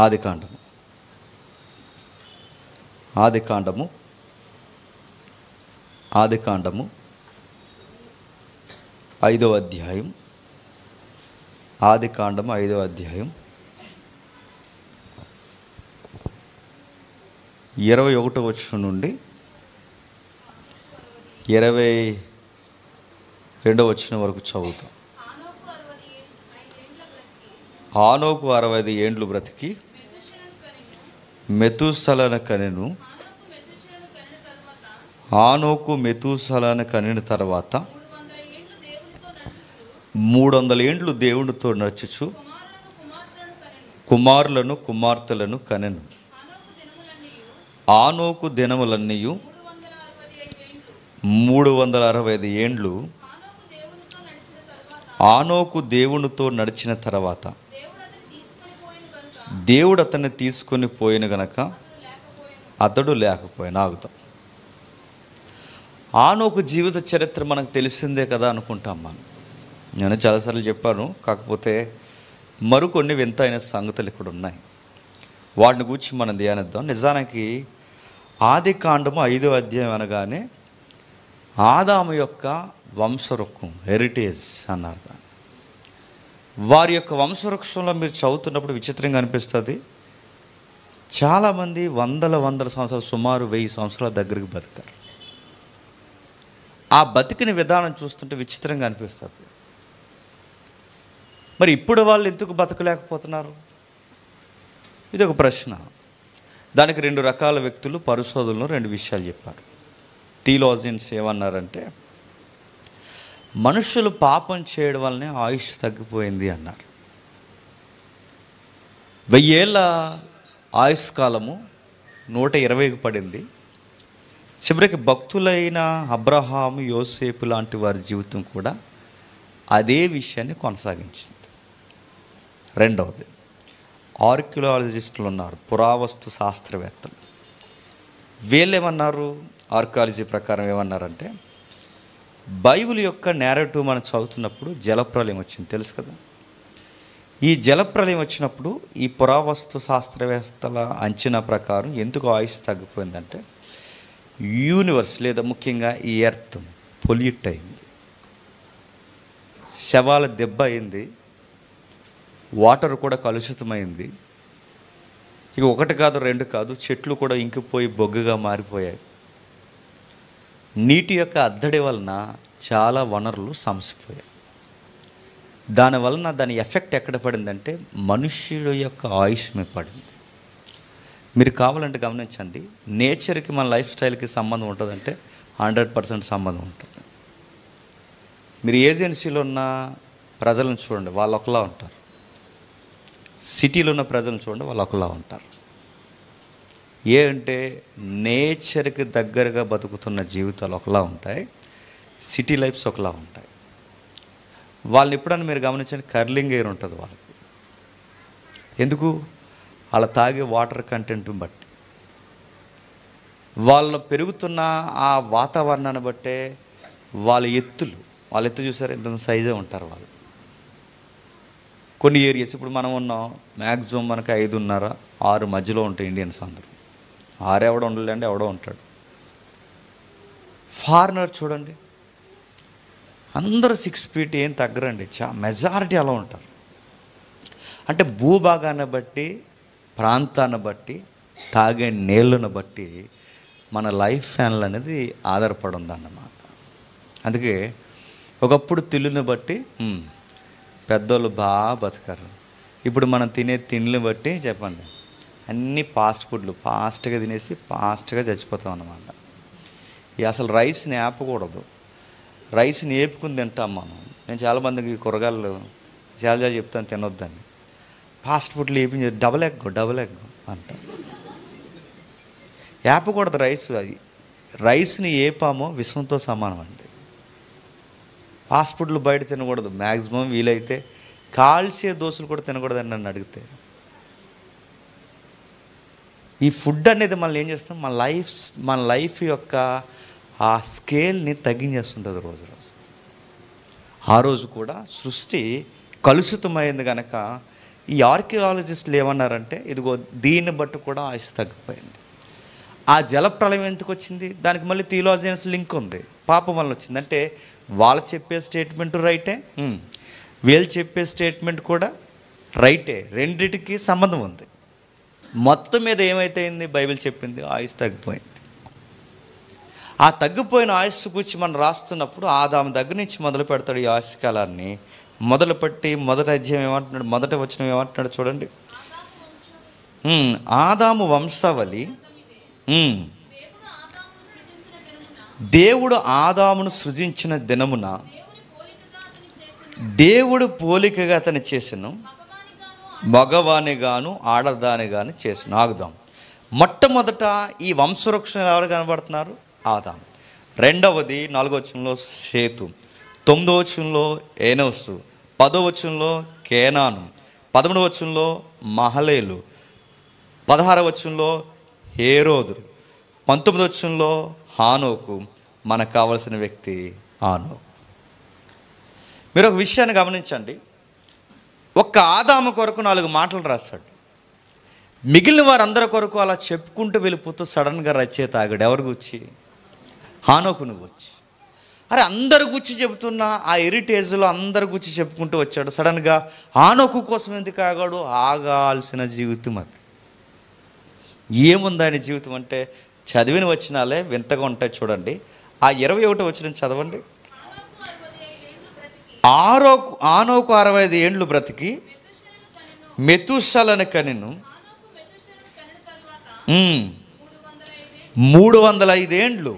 ఆదికాండము ఆదికాండము ఆదికాండము 5వ అధ్యాయం ఆదికాండము 5వ అధ్యాయం 21వ వచనం నుండి 22వ వచనం వరకు చదువుతాం. ఆనోకు 65 ఏండ్లు బ్రతికి మెతూసలను కనెను. ఆనోకు మెతూసలను కనిన తర్వాత 300 ఏండ్లు దేవునితో నడుచుచు కుమారులను కుమార్తెలను కనెను. ఆనోకు దినములన్నీయు 365 ఏండ్లు ఆనోకు దేవునితో నడిచిన తర్వాత దేవుడు అతన్ని తీసుకొని పోయిన గనక అతడు లేకపోయినా. ఆగుతాం. ఆనోకు జీవిత చరిత్ర మనకు తెలిసిందే కదా అనుకుంటాం మనం. నేను చాలాసార్లు చెప్పాను, కాకపోతే మరికొన్ని వింతైన సంగతులు ఇక్కడ ఉన్నాయి. వాటిని గురించి మనం ధ్యానిద్దాం. నిజానికి ఆదికాండము 5వ అధ్యాయం అనగానే ఆదాము యొక్క వంశవృక్షం, హెరిటేజ్ అన్నారు. వారి యొక్క వంశవృక్షంలో మీరు చదువుతున్నప్పుడు విచిత్రంగా అనిపిస్తుంది. చాలామంది వందల సంవత్సరాలు, సుమారు 1000 సంవత్సరాల దగ్గరికి బతికారు. ఆ బతికిన విధానం చూస్తుంటే విచిత్రంగా అనిపిస్తుంది. మరి ఇప్పుడు వాళ్ళు ఎందుకు బతకలేకపోతున్నారు? ఇది ఒక ప్రశ్న. దానికి 2 రకాల వ్యక్తులు, పరిశోధనలు 2 విషయాలు చెప్పారు. థియోలాజియన్స్ ఏమన్నారంటే, మనుషులు పాపం చేయడం వల్లనే ఆయుష్ తగ్గిపోయింది అన్నారు. 1000 ఏళ్ళ ఆయుష్ కాలము 120కి పడింది. చివరికి భక్తులైన అబ్రహాము, యోసేపు లాంటి వారి జీవితం కూడా అదే విషయాన్ని కొనసాగించింది. రెండవది, ఆర్కియాలజిస్టులు ఉన్నారు, పురావస్తు శాస్త్రవేత్తలు. వీళ్ళు ఏమన్నారు? ఆర్కియాలజీ ప్రకారం ఏమన్నారంటే, బైబిల్ యొక్క నేరేటివ్ మనం చదువుతున్నప్పుడు జలప్రలయం వచ్చింది, తెలుసు కదా. ఈ జలప్రలయం వచ్చినప్పుడు ఈ పురావస్తు శాస్త్రవేత్తల అంచనా ప్రకారం ఎందుకు ఆయుష్ తగ్గిపోయిందంటే, యూనివర్స్ లేదా ముఖ్యంగా ఈ ఎర్త్ పొల్యూట్ అయింది, శవాల దెబ్బ అయింది, వాటర్ కూడా కలుషితమైంది. ఇక 1 కాదు 2 కాదు, చెట్లు కూడా ఇంకిపోయి బొగ్గుగా మారిపోయాయి. నీటి యొక్క అద్దడి వలన చాలా వనరులు సమసిపోయాయి. దానివలన దాని ఎఫెక్ట్ ఎక్కడ పడిందంటే మనుష్యుల యొక్క ఆయుష్ మీద పడింది. మీరు కావాలంటే గమనించండి, నేచర్కి మన లైఫ్ స్టైల్కి సంబంధం ఉంటుందంటే 100% సంబంధం ఉంటుంది. మీరు ఏజెన్సీలో ఉన్న ప్రజలను చూడండి, వాళ్ళు ఒకలా ఉంటారు. సిటీలో ఉన్న ప్రజలను చూడండి, వాళ్ళు ఒకలా ఉంటారు. అంటే నేచర్కి దగ్గరగా బతుకుతున్న జీవితాలు ఒకలా ఉంటాయి, సిటీ లైఫ్స్ ఒకలా ఉంటాయి. వాళ్ళని ఎప్పుడన్నా మీరు గమనించండి, కర్లింగ్ ఎయిర్ ఉంటుంది వాళ్ళకి. ఎందుకు? వాళ్ళ తాగే వాటర్ కంటెంట్ని బట్టి, వాళ్ళు పెరుగుతున్న ఆ వాతావరణాన్ని బట్టే వాళ్ళ ఎత్తు చూసారు, ఎంత సైజే ఉంటారు వాళ్ళు. కొన్ని ఏరియాస్, ఇప్పుడు మనం ఉన్నాం, మ్యాక్సిమం మనకి 5.5, 6 మధ్యలో ఉంటాయి ఇండియన్స్ అందరూ. 6 ఎవడో ఉండలేండి, ఎవడో ఉంటాడు. ఫారినర్ చూడండి, అందరూ 6 ఫీట్, ఏం తగ్గరండి, మెజారిటీ అలా ఉంటారు. అంటే భూభాగాన్ని బట్టి, ప్రాంతాన్ని బట్టి, తాగే నీళ్ళను బట్టి మన లైఫ్ ఫ్యాన్లు అనేది ఆధారపడి ఉందన్నమాట. అందుకే ఒకప్పుడు తిల్లుని బట్టి పెద్దోళ్ళు బాగా బతకారు. ఇప్పుడు మనం తినే తిండ్లు బట్టి చెప్పండి, అన్నీ ఫాస్ట్ ఫుడ్లు, ఫాస్ట్గా తినేసి ఫాస్ట్గా చచ్చిపోతాం అన్నమాట. అసలు రైస్ని ఆపకూడదు, రైస్ని ఏపుకుని తింటాం మనం. నేను చాలామందికి కూరగాయలు చాలా చెప్తాను తినొద్దని. ఫాస్ట్ ఫుడ్లు ఏపి డబల్ ఎగ్ అంట. ఏపకూడదు రైస్. రైస్ని ఏపామో విషంతో సమానం అండి. ఫాస్ట్ ఫుడ్లు బయట తినకూడదు, మ్యాక్సిమం వీలైతే కాల్చే దోశలు కూడా తినకూడదని నన్ను అడిగితే. ఈ ఫుడ్ అనేది మనం ఏం చేస్తాం, మన లైఫ్ యొక్క ఆ స్కేల్ని తగ్గించేస్తుంటుంది రోజు. ఆ రోజు కూడా సృష్టి కలుషితమైంది కనుక ఈ ఆర్కియాలజిస్టులు ఏమన్నారంటే, ఇదిగో దీన్ని బట్టి కూడా ఆయుష్ తగ్గిపోయింది. ఆ జలప్రలయం ఎందుకు వచ్చింది? దానికి మళ్ళీ థియోలాజియన్స్ లింక్ ఉంది. పాపం వల్ల వచ్చింది. అంటే వాళ్ళు చెప్పే స్టేట్మెంట్ రైటే, వీళ్ళు చెప్పే స్టేట్మెంట్ కూడా రైటే, రెండిటికి సంబంధం ఉంది. మొత్తం మీద ఏమైతే అయింది, బైబిల్ చెప్పింది ఆయుష్ తగ్గిపోయింది. ఆ తగ్గిపోయిన ఆయుస్సు గురించి మనం రాస్తున్నప్పుడు ఆదాము దగ్గర నుంచి మొదలు పెడతాడు ఈ ఆయుష్ కాలాన్ని. మొదలుపెట్టి మొదటి అధ్యాయం ఏమంటున్నాడు, మొదటి వచనం ఏమంటున్నాడు చూడండి. ఆదాము వంశావళి. దేవుడు ఆదామును సృజించిన దినమున దేవుడు పోలికగా అతను చేసెను, మగవానిగాను ఆడదానిగాను చేసెను. ఆగుదాం. మొట్టమొదట ఈ వంశవృక్షం ఎవరు కనబడుతున్నారు? ఆదాము. రెండవది 4వ వచనంలో సేతు, 9వ వచనంలో ఏనోసు, 10వ వచనంలో కేనాను, 13వ వచనంలో మహలేలు, 16వ వచనంలో హేరోదు, 19వ వచనంలో హానోకు. మనకు కావలసిన వ్యక్తి హానోకు. మీరు ఒక విషయాన్ని గమనించండి. ఒక్క ఆదాము కొరకు 4 మాటలు రాశాడు. మిగిలిన వారందరి కొరకు అలా చెప్పుకుంటూ వెళ్ళిపోతూ సడన్గా రచయిత ఆగాడు. ఎవరు గుచ్చి? హానోకును గుచ్చి. అరే అందరు గుచ్చి చెబుతున్న ఆ ఎరిటేజ్లో అందరు గుచ్చి చెప్పుకుంటూ వచ్చాడు. సడన్గా హానోకు కోసం ఎందుకు ఆగాడు? ఆగాల్సిన జీవితం అది. ఏముంది ఆయన జీవితం అంటే, చదివిన వచనాలే వింతగా ఉంటాయి. చూడండి, ఆ 21వ వచనం చదవండి. ఆనోకు 65 ఏండ్లు బ్రతికి మెతూషలను కనెను. 305 ఏండ్లు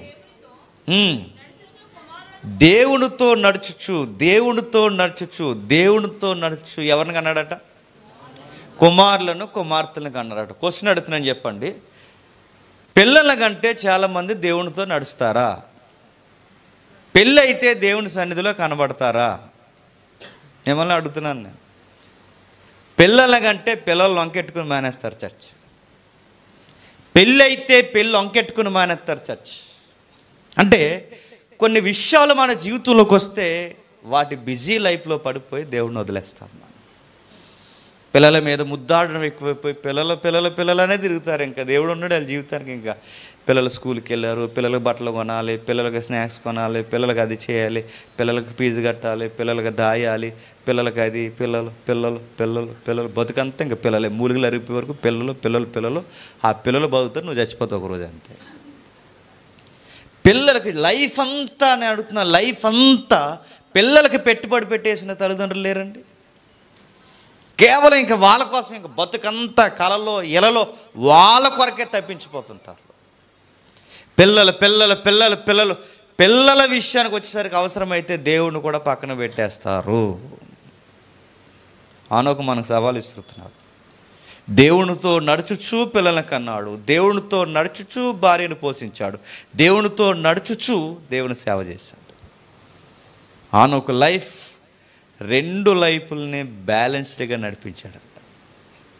దేవునితో నడుచుచు ఎవరిని కన్నాడట? కుమారులను కుమార్తెలను కన్నాడట. క్వశ్చన్ అడుగుతున్నాను, చెప్పండి. పిల్లల కంటే చాలామంది దేవునితో నడుస్తారా? పెళ్ళి అయితే దేవుని సన్నిధిలో కనబడతారా? ఏమన్నా అడుగుతున్నాను నేను. పిల్లల కంటే పిల్లలు వంకెట్టుకుని మానేస్తారు చర్చ్. పెళ్ళి అయితే పెళ్ళి వంకెట్టుకుని మానేస్తారు చర్చ్. అంటే కొన్ని విషయాలు మన జీవితంలోకి వస్తే వాటి బిజీ లైఫ్లో పడిపోయి దేవుడిని వదిలేస్తాం. పిల్లల మీద ముద్దాడడం ఎక్కువైపోయి పిల్లలనే తిరుగుతారు. ఇంకా దేవుడు ఉన్నాడు వాళ్ళ జీవితానికి. ఇంకా పిల్లలు స్కూల్కి వెళ్ళారు, పిల్లలకు బట్టలు కొనాలి, పిల్లలకి స్నాక్స్ కొనాలి, పిల్లలకి అది చేయాలి, పిల్లలకి ఫీజు కట్టాలి, పిల్లలకి దాయాలి, పిల్లలకి అది పిల్లలు బతుకంతా ఇంకా పిల్లలే. మూలికలు అరిగిపోయే వరకు పిల్లలు. ఆ పిల్లలు బతుకుతారు, నువ్వు చచ్చిపోతావు ఒకరోజు అంతే. పిల్లలకి లైఫ్ అంతా, నేను అడుగుతున్నా, లైఫ్ అంతా పిల్లలకి పెట్టుబడి పెట్టేసిన తల్లిదండ్రులు లేరండి? కేవలం ఇంకా వాళ్ళ కోసం ఇంకా బతుకంతా కలలో ఇలలో వాళ్ళ కొరకే తప్పించిపోతుంటారు. పిల్లల విషయానికి వచ్చేసరికి అవసరమైతే దేవుడిని కూడా పక్కన పెట్టేస్తారు. హానోకు మనకు సవాలు ఇస్తున్నాడు. దేవునితో నడుచుచు పిల్లలను కన్నాడు, దేవునితో నడుచుచు భార్యను పోషించాడు, దేవునితో నడుచుచు దేవుని సేవ చేశాడు. హానోకు లైఫ్ 2 లైఫ్లని బ్యాలెన్స్డ్గా నడిపించాడంట.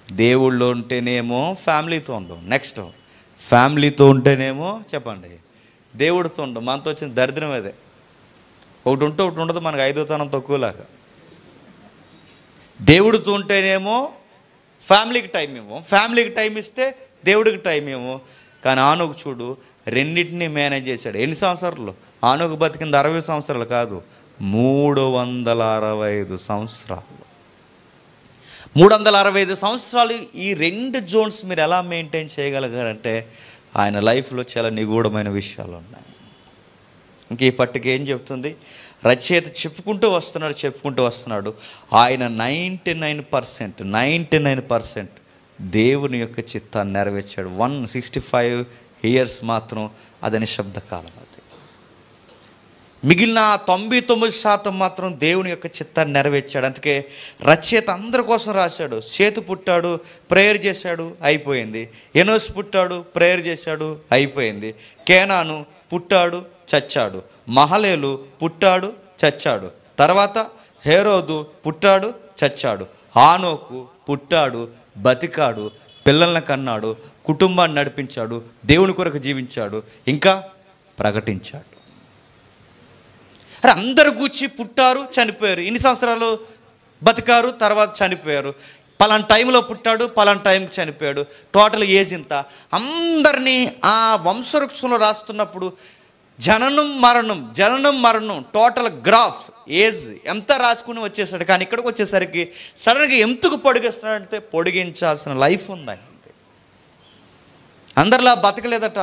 దేవుళ్ళో ఉంటేనేమో ఫ్యామిలీతో ఉండవు, నెక్స్ట్ ఫ్యామిలీతో ఉంటేనేమో చెప్పండి దేవుడితో ఉండవు. మనతో వచ్చిన దరిద్రం అదే. ఒకటి ఉంటే ఒకటి ఉండదు, మనకు 5వ తక్కువలాగా. దేవుడితో ఉంటేనేమో ఫ్యామిలీకి టైం ఏమో, ఫ్యామిలీకి టైం ఇస్తే దేవుడికి టైం ఏమో. కానీ హానోకు చూడు, రెండింటినీ మేనేజ్ చేశాడు. ఎన్ని సంవత్సరాలు? హానోకు బతికింది 60 సంవత్సరాలు కాదు, 365 సంవత్సరాలు. 365 సంవత్సరాలు ఈ 2 జోన్స్ మీరు ఎలా మెయింటైన్ చేయగలిగారంటే ఆయన లైఫ్లో చాలా నిగూఢమైన విషయాలు ఉన్నాయి. ఇంక ఈ పట్టిక ఏం చెప్తుంది? రచయిత చెప్పుకుంటూ వస్తున్నాడు. ఆయన 99% దేవుని యొక్క చిత్తాన్ని నెరవేర్చాడు. 165 ఇయర్స్ మాత్రం అది నిశ్శబ్ద కాలం. అది మిగిలిన 99% మాత్రం దేవుని యొక్క చిత్తాన్ని నెరవేర్చాడు. అందుకే రచయిత అందరి కోసం రాశాడు. సేతు పుట్టాడు, ప్రేయర్ చేశాడు, అయిపోయింది. ఎనోస్ పుట్టాడు, ప్రేయర్ చేశాడు, అయిపోయింది. కేనాను పుట్టాడు, చచ్చాడు. మహలేలు పుట్టాడు, చచ్చాడు. తర్వాత హేరోదు పుట్టాడు, చచ్చాడు. హానోకు పుట్టాడు, బతికాడు, పిల్లల్ని కన్నాడు, కుటుంబాన్ని నడిపించాడు, దేవుని కొరకు జీవించాడు, ఇంకా ప్రకటించాడు. అరే అందరు కూర్చి పుట్టారు, చనిపోయారు. ఇన్ని సంవత్సరాలు బతికారు, తర్వాత చనిపోయారు. పలానా టైంలో పుట్టాడు, పలానా టైంకి చనిపోయాడు, టోటల్ ఏజ్ ఇంత. అందరినీ ఆ వంశవృక్షంలో రాస్తున్నప్పుడు జననం మరణం టోటల్ గ్రాఫ్ ఏజ్ ఎంత రాసుకుని వచ్చేసాడు. కానీ ఇక్కడికి వచ్చేసరికి సడన్గా ఎందుకు పొడిగిస్తున్నాడంటే పొడిగించాల్సిన లైఫ్ ఉంది. అందరిలా బతకలేదట.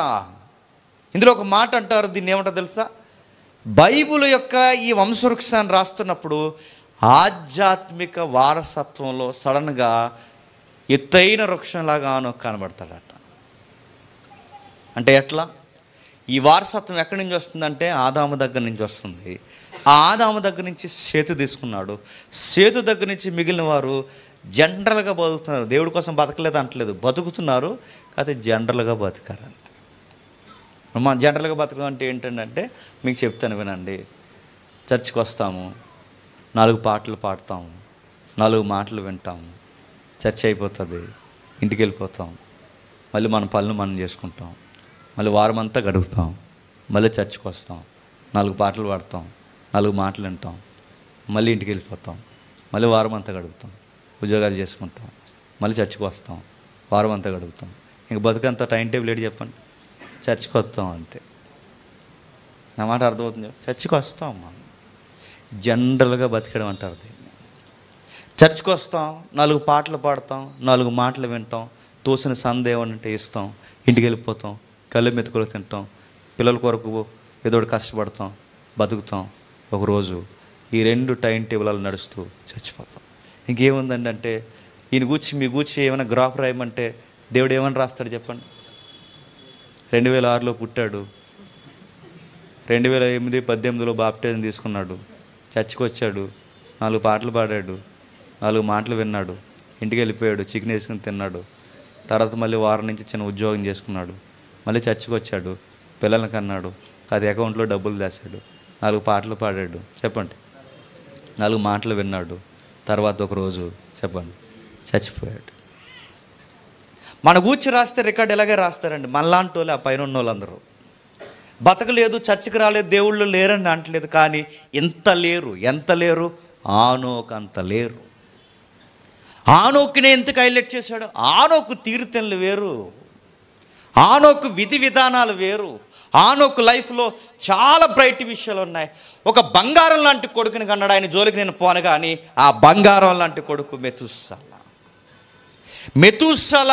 ఇందులో ఒక మాట అంటారు, దీన్ని ఏమంటారు తెలుసా? బైబిల్ యొక్క ఈ వంశవృక్షాన్ని రాస్తున్నప్పుడు ఆధ్యాత్మిక వారసత్వంలో సడన్గా ఎత్తైన వృక్షంలాగా కనబడతాడట. అంటే ఎట్లా? ఈ వారసత్వం ఎక్కడి నుంచి వస్తుందంటే ఆదాము దగ్గర నుంచి వస్తుంది. ఆ ఆదాము దగ్గర నుంచి సేతు తీసుకున్నాడు. సేతు దగ్గర నుంచి మిగిలిన వారు జనరల్గా బతుకుతున్నారు. దేవుడి కోసం బతకలేదు అంటలేదు, బతుకుతున్నారు. కాకపోతే జనరల్గా బతికారు అంతే. జనరల్గా బతకడం అంటే ఏంటంటే మీకు చెప్తాను వినండి. చర్చికి వస్తాము, 4 పాటలు పాడతాము, 4 మాటలు వింటాము, చర్చ్ అయిపోతుంది, ఇంటికి వెళ్ళిపోతాం, మళ్ళీ మన పనులు మనం చేసుకుంటాం, మళ్ళీ వారం అంతా గడుపుతాం, మళ్ళీ చర్చికి వస్తాం, 4 పాటలు పాడతాం, 4 మాటలు వింటాం, మళ్ళీ ఇంటికి వెళ్ళిపోతాం, మళ్ళీ వారం అంతా గడుపుతాం, ఉద్యోగాలు చేసుకుంటాం, మళ్ళీ చర్చికి వస్తాం, వారం అంతా గడుపుతాం. ఇంక బతుకంతా టైం టేబుల్ ఏంటి చెప్పండి? చర్చికి వస్తాం అంతే. నా మాట అర్థమవుతుంది? చర్చికి వస్తాం మనం, జనరల్గా బతికడం అంటారు దీన్ని. చర్చికి వస్తాం, 4 పాటలు పాడతాం, 4 మాటలు వింటాం, తోసిన సందేహం అంటే ఇస్తాం, ఇంటికి వెళ్ళిపోతాం, కళ్ళు మెతుకులు తింటాం, పిల్లల కొరకు ఏదో ఒకటి కష్టపడతాం, బతుకుతాం. ఒకరోజు ఈ 2 టైం టేబుల్ నడుస్తూ చచ్చిపోతాం. ఇంకేముందండి అంటే ఈయన గూర్చి మీ గూర్చి ఏమైనా గ్రాఫ్ రాయమంటే దేవుడు ఏమైనా రాస్తాడు చెప్పండి? 2006లో పుట్టాడు, 2008 18లో బాప్టిజం తీసుకున్నాడు, చర్చికి వచ్చాడు, 4 పాటలు పాడాడు, 4 మాటలు విన్నాడు, ఇంటికి వెళ్ళిపోయాడు, చికెన్ వేసుకుని తిన్నాడు, తర్వాత మళ్ళీ వారం నుంచి చిన్న ఉద్యోగం చేసుకున్నాడు, మళ్ళీ చర్చికి వచ్చాడు, పిల్లల్ని కన్నాడు, అది అకౌంట్లో డబ్బులు దాచాడు, 4 పాటలు పాడాడు చెప్పండి, 4 మాటలు విన్నాడు, తర్వాత ఒకరోజు చెప్పండి చచ్చిపోయాడు. మన గూర్చి రాస్తే రికార్డు ఎలాగే రాస్తారండి. మనలాంటి వాళ్ళు, ఆ పైన ఉన్న వాళ్ళందరూ బతకలేదు, చర్చికి రాలేదు, దేవుళ్ళు లేరని అంటలేదు. కానీ ఎంత లేరు? ఆనోకంత లేరు. ఆనోకునే ఎందుకు హైలైట్ చేశాడు? ఆనోకు తీరుతెన్నులు వేరు, ఆనోకు విధి విధానాలు వేరు, ఆనోకు లైఫ్లో చాలా బ్రైట్ విషయాలు ఉన్నాయి. ఒక బంగారం లాంటి కొడుకుని కన్నాడు, ఆయన జోలికి నేను పోను. కానీ ఆ బంగారం లాంటి కొడుకు మెతూసల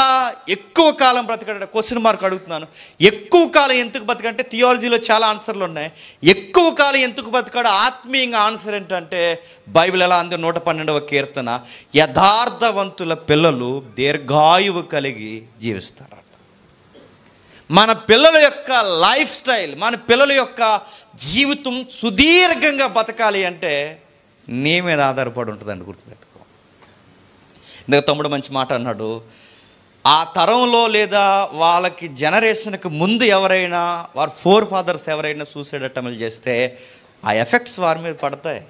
ఎక్కువ కాలం బ్రతికాడు. క్వశ్చన్ మార్క్ అడుగుతున్నాను, ఎక్కువ కాలం ఎందుకు బతికంటే థియాలజీలో చాలా ఆన్సర్లు ఉన్నాయి. ఎక్కువ కాలం ఎందుకు బతికాడు? ఆత్మీయంగా ఆన్సర్ ఏంటంటే బైబిల్ ఎలా అంది? 112వ కీర్తన, యథార్థవంతుల పిల్లలు దీర్ఘాయువు కలిగి జీవిస్తారట. మన పిల్లల యొక్క లైఫ్ స్టైల్, మన పిల్లల యొక్క జీవితం సుదీర్ఘంగా బతకాలి అంటే నీ మీద ఆధారపడి ఉంటుందండి, గుర్తుపెట్టుకో. ఇందుకు తమ్ముడు మంచి మాట అన్నాడు, ఆ తరంలో లేదా వాళ్ళకి జనరేషన్కి ముందు ఎవరైనా వారి ఫోర్ ఫాదర్స్ ఎవరైనా సూసైడ్ అటెంప్ట్ చేస్తే ఆ ఎఫెక్ట్స్ వారి మీద పడతాయి.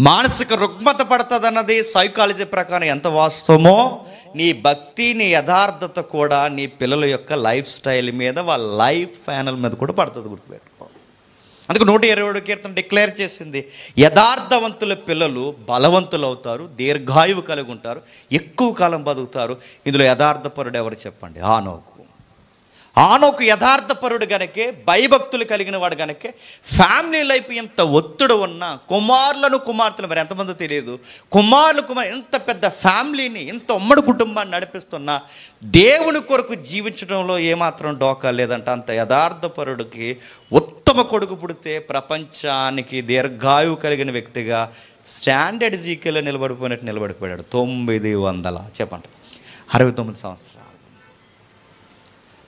మానసిక రుగ్మత పడుతుంది అన్నది సైకాలజీ ప్రకారం ఎంత వాస్తవమో, నీ భక్తి, నీ యథార్థత కూడా నీ పిల్లల యొక్క లైఫ్ స్టైల్ మీద, వాళ్ళ లైఫ్ ప్యానల్ మీద కూడా పడుతుంది, గుర్తుపెట్టుకో. అందుకు 127 కీర్తన డిక్లేర్ చేసింది, యథార్థవంతుల పిల్లలు బలవంతులు అవుతారు, దీర్ఘాయువు కలిగి ఉంటారు, ఎక్కువ కాలం బతుకుతారు. ఇందులో యథార్థపరుడు ఎవరు చెప్పండి? ఆనోకు యథార్థపరుడు గనకే, భయభక్తులు కలిగిన వాడు గనకే ఫ్యామిలీ లైఫ్ ఎంత ఒత్తిడి ఉన్నా, కుమార్తెలు మరి ఎంతమంది తెలియదు, కుమారులు ఎంత పెద్ద ఫ్యామిలీని, ఎంత ఉమ్మడి కుటుంబాన్ని నడిపిస్తున్నా దేవుని కొరకు జీవించడంలో ఏమాత్రం డోకా లేదంట. అంత యథార్థపరుడికి ఉత్తమ కొడుకు పుడితే ప్రపంచానికి దీర్ఘాయువు కలిగిన వ్యక్తిగా స్టాండర్డ్ జీకేలో నిలబడిపోయాడు. 900 చెప్పండి, 69 సంవత్సరాలు.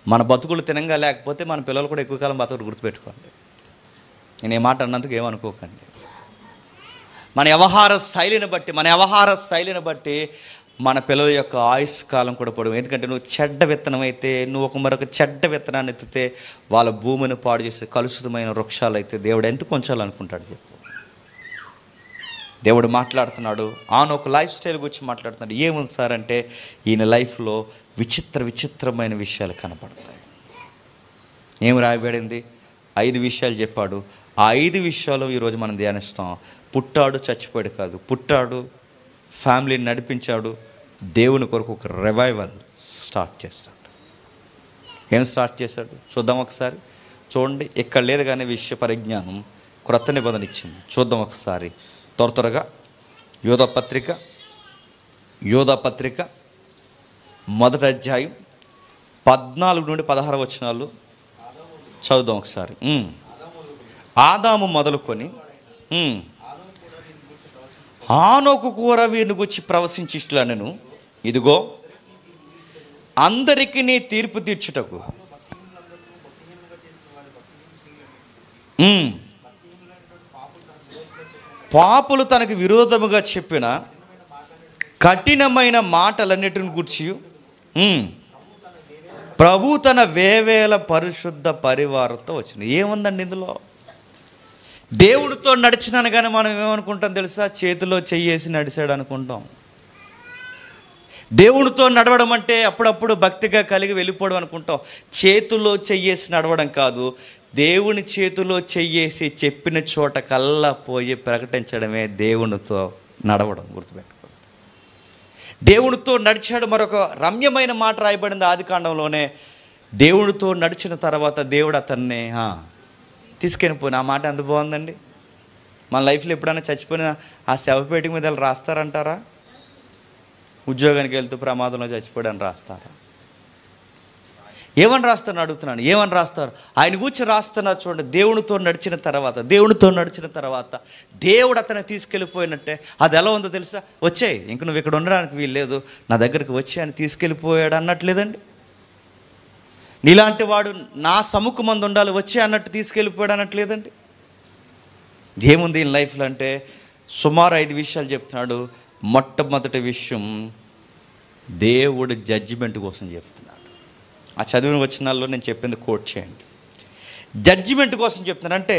మన బతుకులు తినంగా లేకపోతే మన పిల్లలు కూడా ఎక్కువ కాలం బతుకులు, గుర్తుపెట్టుకోండి. నేను ఏ మాట అన్నందుకు ఏమనుకోకండి. మన వ్యవహార శైలిని బట్టి మన పిల్లల యొక్క ఆయుష్ కాలం కూడా పొడవు. ఎందుకంటే నువ్వు చెడ్డ విత్తనం అయితే, నువ్వు మరొక చెడ్డ విత్తనాన్ని ఎత్తితే వాళ్ళ భూమిని పాడు చేసే కలుషితమైన వృక్షాలు అయితే దేవుడు ఎందుకు ఉంచాలనుకుంటాడు చెప్పు? దేవుడు మాట్లాడుతున్నాడు, ఆనొక లైఫ్ స్టైల్ గురించి మాట్లాడుతున్నాడు. ఏముంది సార్ అంటే ఈయన లైఫ్లో విచిత్రమైన విషయాలు కనపడతాయి. ఏం రాయబడింది? 5 విషయాలు చెప్పాడు. ఆ 5 విషయాలు ఈరోజు మనం ధ్యానిస్తాం. పుట్టాడు, చచ్చిపోయాడు కాదు, పుట్టాడు, ఫ్యామిలీని నడిపించాడు. దేవుని కొరకు ఒక రివైవల్ స్టార్ట్ చేస్తాడు. ఏం స్టార్ట్ చేశాడు చూద్దాం ఒకసారి. చూడండి, ఇక్కడ లేదు కానీ విషయ పరిజ్ఞానం క్రొత్త నిబంధన ఇచ్చింది. చూద్దాం ఒకసారి త్వరగా. యోధా పత్రిక మొదటి అధ్యాయం 14 నుండి 16 వచనాలు చదువుదాం ఒకసారి. ఆదాము మొదలుకొని హానోకు కూర వీరిని గురించి ప్రవశించిట్లనెను, ఇదిగో అందరికీ నీ తీర్పు తీర్చుటకు పాపులు తనకు విరోధముగా చెప్పిన కఠినమైన మాటలన్నిటిని గూర్చి ప్రభు తన వేవేల పరిశుద్ధ పరివారంతో వచ్చిన. ఏముందండి ఇందులో? దేవుడితో నడిచినాను కానీ మనం ఏమనుకుంటాం తెలుసా? చేతిలో చెయ్యేసి నడిచాడు అనుకుంటాం. దేవుడితో నడవడం అంటే అప్పుడప్పుడు భక్తిగా కలిగి వెళ్ళిపోవడం అనుకుంటాం. చేతిలో చెయ్యేసి నడవడం కాదు, దేవుని చేతిలో చెయ్యేసి చెప్పిన చోట కల్లా పోయి ప్రకటించడమే దేవునితో నడవడం. గుర్తుపెట్టుకో, దేవునితో నడిచాడు. మరొక రమ్యమైన మాట రాయబడింది ఆదికాండంలోనే. దేవుడితో నడిచిన తర్వాత దేవుడు అతన్ని తీసుకొని పోయిన. ఆ మాట ఎంత బాగుందండి. మన లైఫ్లో ఎప్పుడైనా చచ్చిపోయిన ఆ శవపేటిక మీద రాస్తారంటారా? ఉద్యోగానికి వెళ్తూ ప్రమాదంలో చచ్చిపోయాడని రాస్తారా? ఏమని రాస్తారని అడుగుతున్నాను. ఏమని రాస్తారు? ఆయన కూర్చొని రాస్తున్నారు చూడండి. దేవునితో నడిచిన తర్వాత దేవుడు అతన్ని తీసుకెళ్ళిపోయినట్టే. అది ఎలా ఉందో తెలుసా? వచ్చాయి, ఇంక నువ్వు ఇక్కడ ఉండడానికి వీల్లేదు, నా దగ్గరికి వచ్చి ఆయన తీసుకెళ్ళిపోయాడు అన్నట్లేదండి. నీలాంటి వాడు నా సముఖమందు ఉండాలి, వచ్చి అన్నట్టు తీసుకెళ్ళిపోయాడు అన్నట్లేదండి. ఏముంది ఈ లైఫ్లో అంటే సుమారు 5 విషయాలు చెప్తున్నాడు. మొట్టమొదటి విషయం, దేవుడు జడ్జిమెంట్ కోసం చెప్తున్నాడు. ఆ చదివిన వచనాల్లో నేను చెప్పింది కోట్ చేయండి. జడ్జిమెంట్ కోసం చెప్తున్నాడు అంటే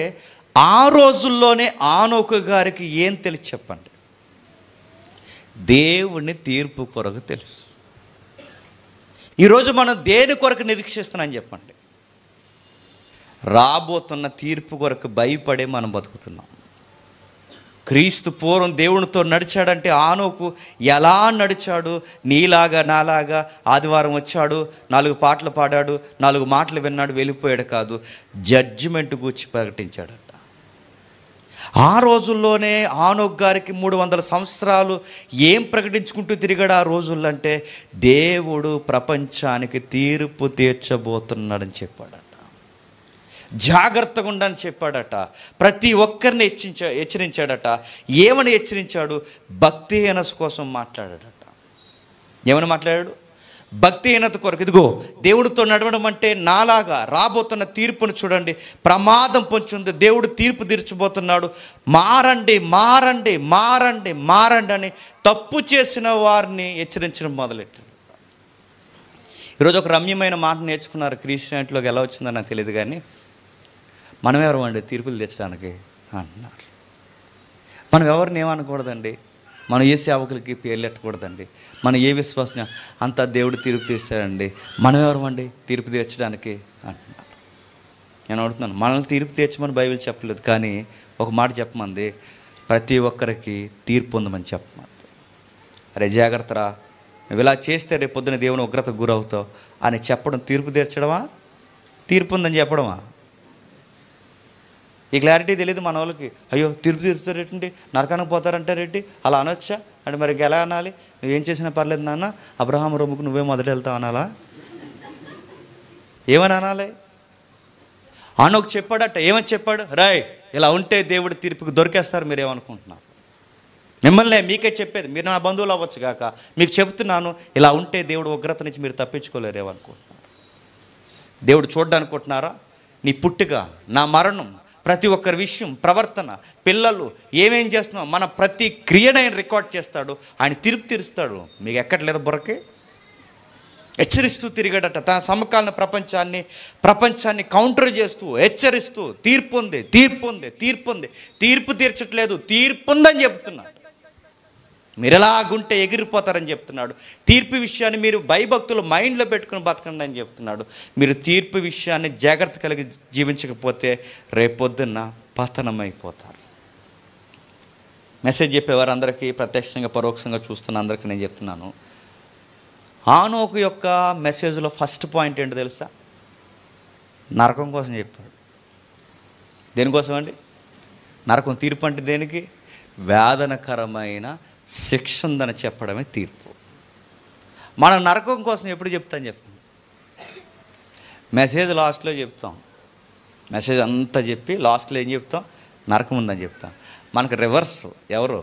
ఆ రోజుల్లోనే హానోకు గారికి ఏం తెలుసు చెప్పండి? దేవుని తీర్పు కొరకు తెలుసు. ఈరోజు మనం దేని కొరకు నిరీక్షిస్తున్నాం చెప్పండి? రాబోతున్న తీర్పు కొరకు భయపడే మనం బతుకుతున్నాం. క్రీస్తు పూర్వం దేవునితో నడిచాడంటే హానోకు ఎలా నడిచాడు? నీలాగా నాలాగా ఆదివారం వచ్చాడు, 4 పాటలు పాడాడు, 4 మాటలు విన్నాడు, వెళ్ళిపోయాడు కాదు, జడ్జిమెంట్ గురించి ప్రకటించాడట. ఆ రోజుల్లోనే హానోకు గారికి 300 సంవత్సరాలు ఏం ప్రకటించుకుంటూ తిరిగాడు ఆ రోజుల్లో అంటే దేవుడు ప్రపంచానికి తీర్పు తీర్చబోతున్నాడని చెప్పాడట. జాగ్రత్తగా ఉండని చెప్పాడట. ప్రతి ఒక్కరిని హెచ్చరించాడట. ఏమని హెచ్చరించాడు? భక్తిహీనత కోసం మాట్లాడాడట. ఏమని మాట్లాడాడు? భక్తిహీనత కొరకు. ఇదిగో దేవుడితో నడవడం అంటే నాలాగా రాబోతున్న తీర్పును చూడండి, ప్రమాదం పొంచుంది, దేవుడు తీర్పు తీర్చబోతున్నాడు, మారండి మారండి మారండి మారండి అని తప్పు చేసిన వారిని హెచ్చరించడం మొదలెట్టాడు. ఈరోజు ఒక రమ్యమైన మాట నేర్చుకున్నారు. క్రిస్టియానిటీలోకి ఎలా వచ్చిందో నాకు తెలియదు కానీ, మనం ఎవరు అండి తీర్పులు తెచ్చడానికి అంటున్నారు. మనం ఎవరిని ఏమనకూడదండి, మనం ఏ సేవకులకి పేర్లు ఎట్టకూడదండి, మనం ఏ విశ్వాసం అంతా దేవుడు తీర్పు తీస్తాడండి, మనం ఎవరు అండి తీర్పు తీర్చడానికి అంటున్నారు. నేను అడుగుతున్నాను, మనల్ని తీర్పు తీర్చమని బైబిల్ చెప్పలేదు, కానీ ఒక మాట చెప్పమంది, ప్రతి ఒక్కరికి తీర్పు ఉందమని చెప్పమంది. అరే జాగ్రత్తరా, నువ్వు ఇలా చేస్తే రేపు పొద్దున దేవుని ఉగ్రతకు గురవుతావు అని చెప్పడం తీర్పు తీర్చడమా? తీర్పు ఉందని చెప్పడమా? ఈ క్లారిటీ తెలియదు మన వాళ్ళకి. అయ్యో తీర్పు తీరుస్తారేంటి, నరకానికి పోతారంటారేంటి, అలా అనొచ్చా అంటే మరి ఎలా అనాలి? నువ్వేం చేసినా పర్లేదు నాన్న, అబ్రహాం రొమ్ముకు నువ్వే మొదట వెళ్తావు అనాలా? ఏమని అనాలి? హానోకు చెప్పాడట. ఏమని చెప్పాడు? రాయ్, ఇలా ఉంటే దేవుడి తీర్పుకి దొరికేస్తారు. మీరేమనుకుంటున్నారు? మిమ్మల్ని మీకే చెప్పేది, మీరు నా బంధువులు అవ్వచ్చు కాక మీకు చెబుతున్నాను, ఇలా ఉంటే దేవుడు ఉగ్రత నుంచి మీరు తప్పించుకోలేరు. ఏమనుకుంటున్నారు? దేవుడు చూడ్డానుకుంటున్నారా? నీ పుట్టుక, నా మరణం, ప్రతి ఒక్కరి విషయం, ప్రవర్తన, పిల్లలు ఏమేం చేస్తున్నాం, మన ప్రతి క్రియను ఆయన రికార్డ్ చేస్తాడు. ఆయన తీర్పు తీరుస్తాడు. మీకు ఎక్కట్లేదు బుర్రకి? హెచ్చరిస్తూ తిరిగాడట. తన సమకాలీన ప్రపంచాన్ని కౌంటర్ చేస్తూ హెచ్చరిస్తూ తీర్పు ఉంది, తీర్పు ఉంది, తీర్పు ఉంది, తీర్పు తీర్చట్లేదు, తీర్పు ఉందని చెప్తున్నాడు. మీరు ఎలాగుంటే ఎగిరిపోతారని చెప్తున్నాడు. తీర్పు విషయాన్ని మీరు భయభక్తులు మైండ్లో పెట్టుకుని బతకండి అని చెప్తున్నాడు. మీరు తీర్పు విషయాన్ని జాగ్రత్త కలిగి జీవించకపోతే రేపొద్దున్న పతనమైపోతారు. మెసేజ్ చెప్పేవారు అందరికీ, ప్రత్యక్షంగా పరోక్షంగా చూస్తున్న అందరికీ నేను చెప్తున్నాను, హానోకు యొక్క మెసేజ్లో ఫస్ట్ పాయింట్ ఏంటో తెలుసా? నరకం కోసం చెప్పాడు. దేనికోసం అండి? నరకం. తీర్పు అంటే దేనికి? వేదనకరమైన శిక్ష ఉందని చెప్పడమే తీర్పు. మనం నరకం కోసం ఎప్పుడు చెప్తాం చెప్పండి? మెసేజ్ లాస్ట్లో చెప్తాం. మెసేజ్ అంతా చెప్పి లాస్ట్లో ఏం చెప్తాం? నరకం ఉందని చెప్తాం. మనకు రివర్స్ ఎవరు?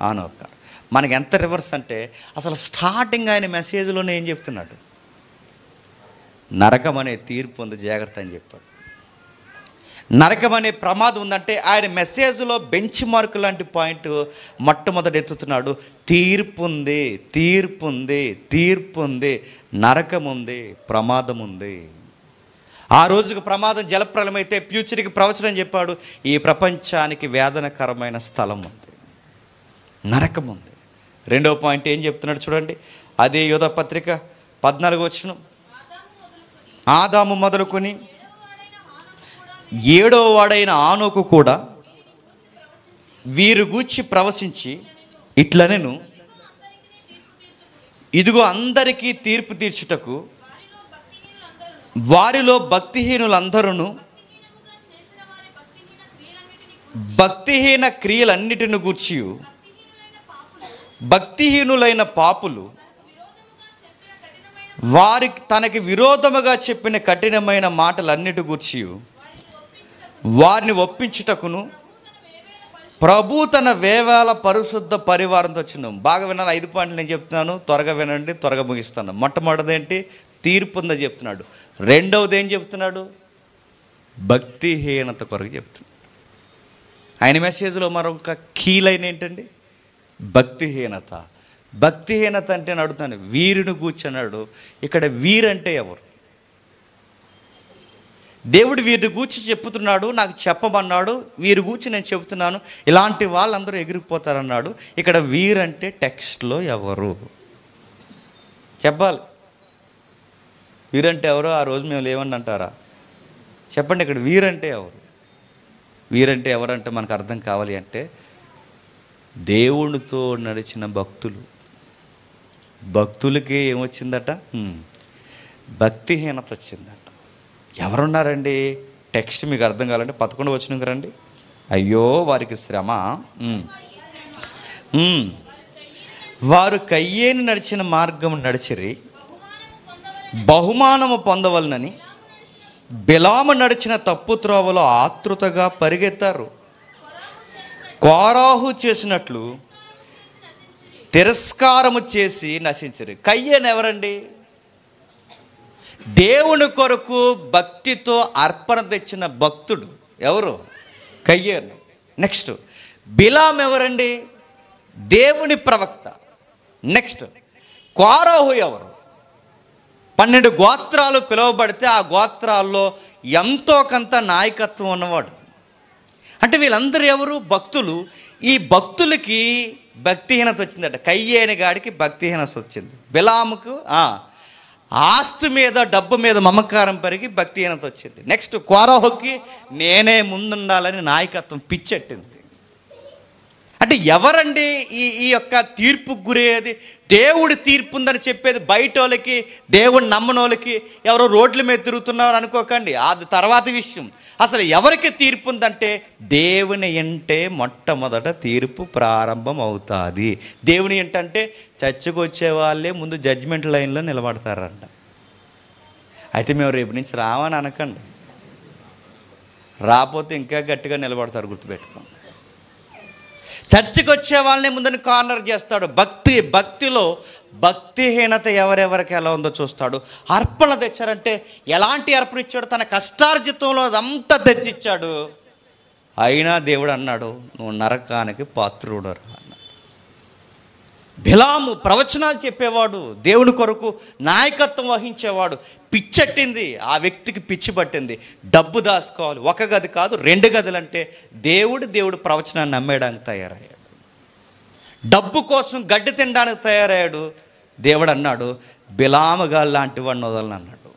హానోకు. మనకి ఎంత రివర్స్ అంటే అసలు స్టార్టింగ్ ఆయన మెసేజ్లోనే ఏం చెప్తున్నాడు? నరకం అనే తీర్పు ఉంది, జాగ్రత్త అని చెప్పాడు. నరకం అనే ప్రమాదం ఉందంటే ఆయన మెసేజ్లో బెంచ్ మార్క్ లాంటి పాయింట్ మొట్టమొదటి ఎత్తుతున్నాడు. తీర్పు ఉంది, తీర్పు ఉంది, తీర్పు ఉంది, నరకం ఉంది, ప్రమాదం ఉంది. ఆ రోజుకు ప్రమాదం జలప్రలయం అయితే ఫ్యూచర్కి ప్రవచనం చెప్పాడు, ఈ ప్రపంచానికి వేదనకరమైన స్థలం ఉంది, నరకం ఉంది. రెండవ పాయింట్ ఏం చెప్తున్నాడు చూడండి, అదే యోధ పత్రిక 14వ వచనం. ఆదాము మొదలుకొని 7వ వాడైన హానోకు కూడా వీరు గూర్చి ప్రవశించి ఇట్లనెను, ఇదిగో అందరికీ తీర్పు తీర్చుటకు వారిలో భక్తిహీనులందరూ భక్తిహీన క్రియలన్నిటిని గూర్చి భక్తిహీనులైన పాపులు వారికి తనకి విరోధముగా చెప్పిన కఠినమైన మాటలన్నిటి గూర్చి వారిని ఒప్పించుటకును ప్రభు తన వేవేల పరిశుద్ధ పరివారంతో వచ్చినాం. బాగా వినాలి, 5 పాయింట్లు నేను చెప్తున్నాను, త్వరగా వినండి, త్వరగా ముగిస్తాను. మొట్టమొదటిది ఏంటి? తీర్పు ఉందని చెప్తున్నాడు. రెండవది ఏం చెప్తున్నాడు? భక్తిహీనత కొరకు చెప్తున్నాడు. ఆయన మెసేజ్లో మరొక కీలైన ఏంటండి? భక్తిహీనత. భక్తిహీనత అంటే నేను అడుగుతాను, వీరిని కూర్చున్నాడు. ఇక్కడ వీరంటే ఎవరు? దేవుడు వీరిని గూర్చి చెప్తున్నాడు, నాకు చెప్పమన్నాడు, వీరి గూర్చి నేను చెబుతున్నాను, ఇలాంటి వాళ్ళందరూ ఎగిరిపోతారన్నాడు. ఇక్కడ వీరంటే టెక్స్ట్లో ఎవరు చెప్పాలి? వీరంటే ఎవరు? ఆ రోజు మేము లేవని అంటారా? చెప్పండి, ఇక్కడ వీరంటే ఎవరు? వీరంటే ఎవరంటే మనకు అర్థం కావాలి అంటే దేవునితో నడిచిన భక్తులు. భక్తులకి ఏమొచ్చిందట? భక్తిహీనత వచ్చిందట. ఎవరున్నారండి? టెక్స్ట్ మీకు అర్థం కావాలంటే 11వ వచనంకి రండి. అయ్యో వారికి శ్రమ, వారు కయ్యేని నడిచిన మార్గం నడిచిరి, బహుమానము పొందవలనని బిలాము నడిచిన తప్పు త్రోవలో ఆతృతగా పరిగెత్తారు. కోరాహు చేసినట్లు తిరస్కారము చేసి నశించరు. కయ్యేను ఎవరండి? దేవుని కొరకు భక్తితో అర్పణ తెచ్చిన భక్తుడు ఎవరు? కయ్యేను. నెక్స్ట్ బిలాం ఎవరండి? దేవుని ప్రవక్త. నెక్స్ట్ కోరాహు ఎవరు? 12 గోత్రాలు పిలువబడితే ఆ గోత్రాల్లో ఎంతో కొంత నాయకత్వం ఉన్నవాడు. అంటే వీళ్ళందరూ ఎవరు? భక్తులు. ఈ భక్తులకి భక్తిహీనత వచ్చిందట. కయ్యేని గాడికి భక్తిహీనత వచ్చింది. బిలాముకు ఆస్తి మీద డబ్బు మీద మమకారం పెరిగి భక్తిహీనత వచ్చింది. నెక్స్ట్ కోరాహుకి నేనే ముందుండాలని నాయకత్వం పిచ్చెట్టింది. అంటే ఎవరండి ఈ యొక్క తీర్పుకు గురయ్యేది? దేవుడి తీర్పు ఉందని చెప్పేది బయట వాళ్ళకి, దేవుడిని నమ్మనోళ్ళకి. ఎవరో రోడ్ల మీద తిరుగుతున్నారు అనుకోకండి, అది తర్వాత విషయం. అసలు ఎవరికి తీర్పు ఉందంటే దేవుని అంటే మొట్టమొదట తీర్పు ప్రారంభం అవుతుంది. దేవుని ఏంటంటే చర్చకు వచ్చే వాళ్ళే ముందు జడ్జిమెంట్ లైన్లో నిలబడతారంట. అయితే మేము రేపు నుంచి రావని అనకండి, రాకపోతే ఇంకా గట్టిగా నిలబడతారు, గుర్తుపెట్టుకోండి. చర్చికి వచ్చే వాళ్ళని ముందని కార్నర్ చేస్తాడు. భక్తిలో భక్తిహీనత ఎవరెవరికి ఎలా ఉందో చూస్తాడు. అర్పణ తెచ్చారంటే ఎలాంటి అర్పణ ఇచ్చాడు? తన కష్టార్జితంలో అదంతా తెచ్చిచ్చాడు. అయినా దేవుడు అన్నాడు, నువ్వు నరకానికి పాత్రుడు రా అన్నాడు. బిలాము ప్రవచనాలు చెప్పేవాడు, దేవుని కొరకు నాయకత్వం వహించేవాడు. పిచ్చెట్టింది ఆ వ్యక్తికి, పిచ్చి పట్టింది. డబ్బు దాచుకోవాలి, 1 గది కాదు 2 గదులంటే దేవుడు ప్రవచనాన్ని నమ్మేయడానికి తయారయ్యాడు. డబ్బు కోసం గడ్డి తినడానికి తయారయ్యాడు. దేవుడు అన్నాడు, బిలాముగా లాంటి వాడిని వదలని అన్నాడు.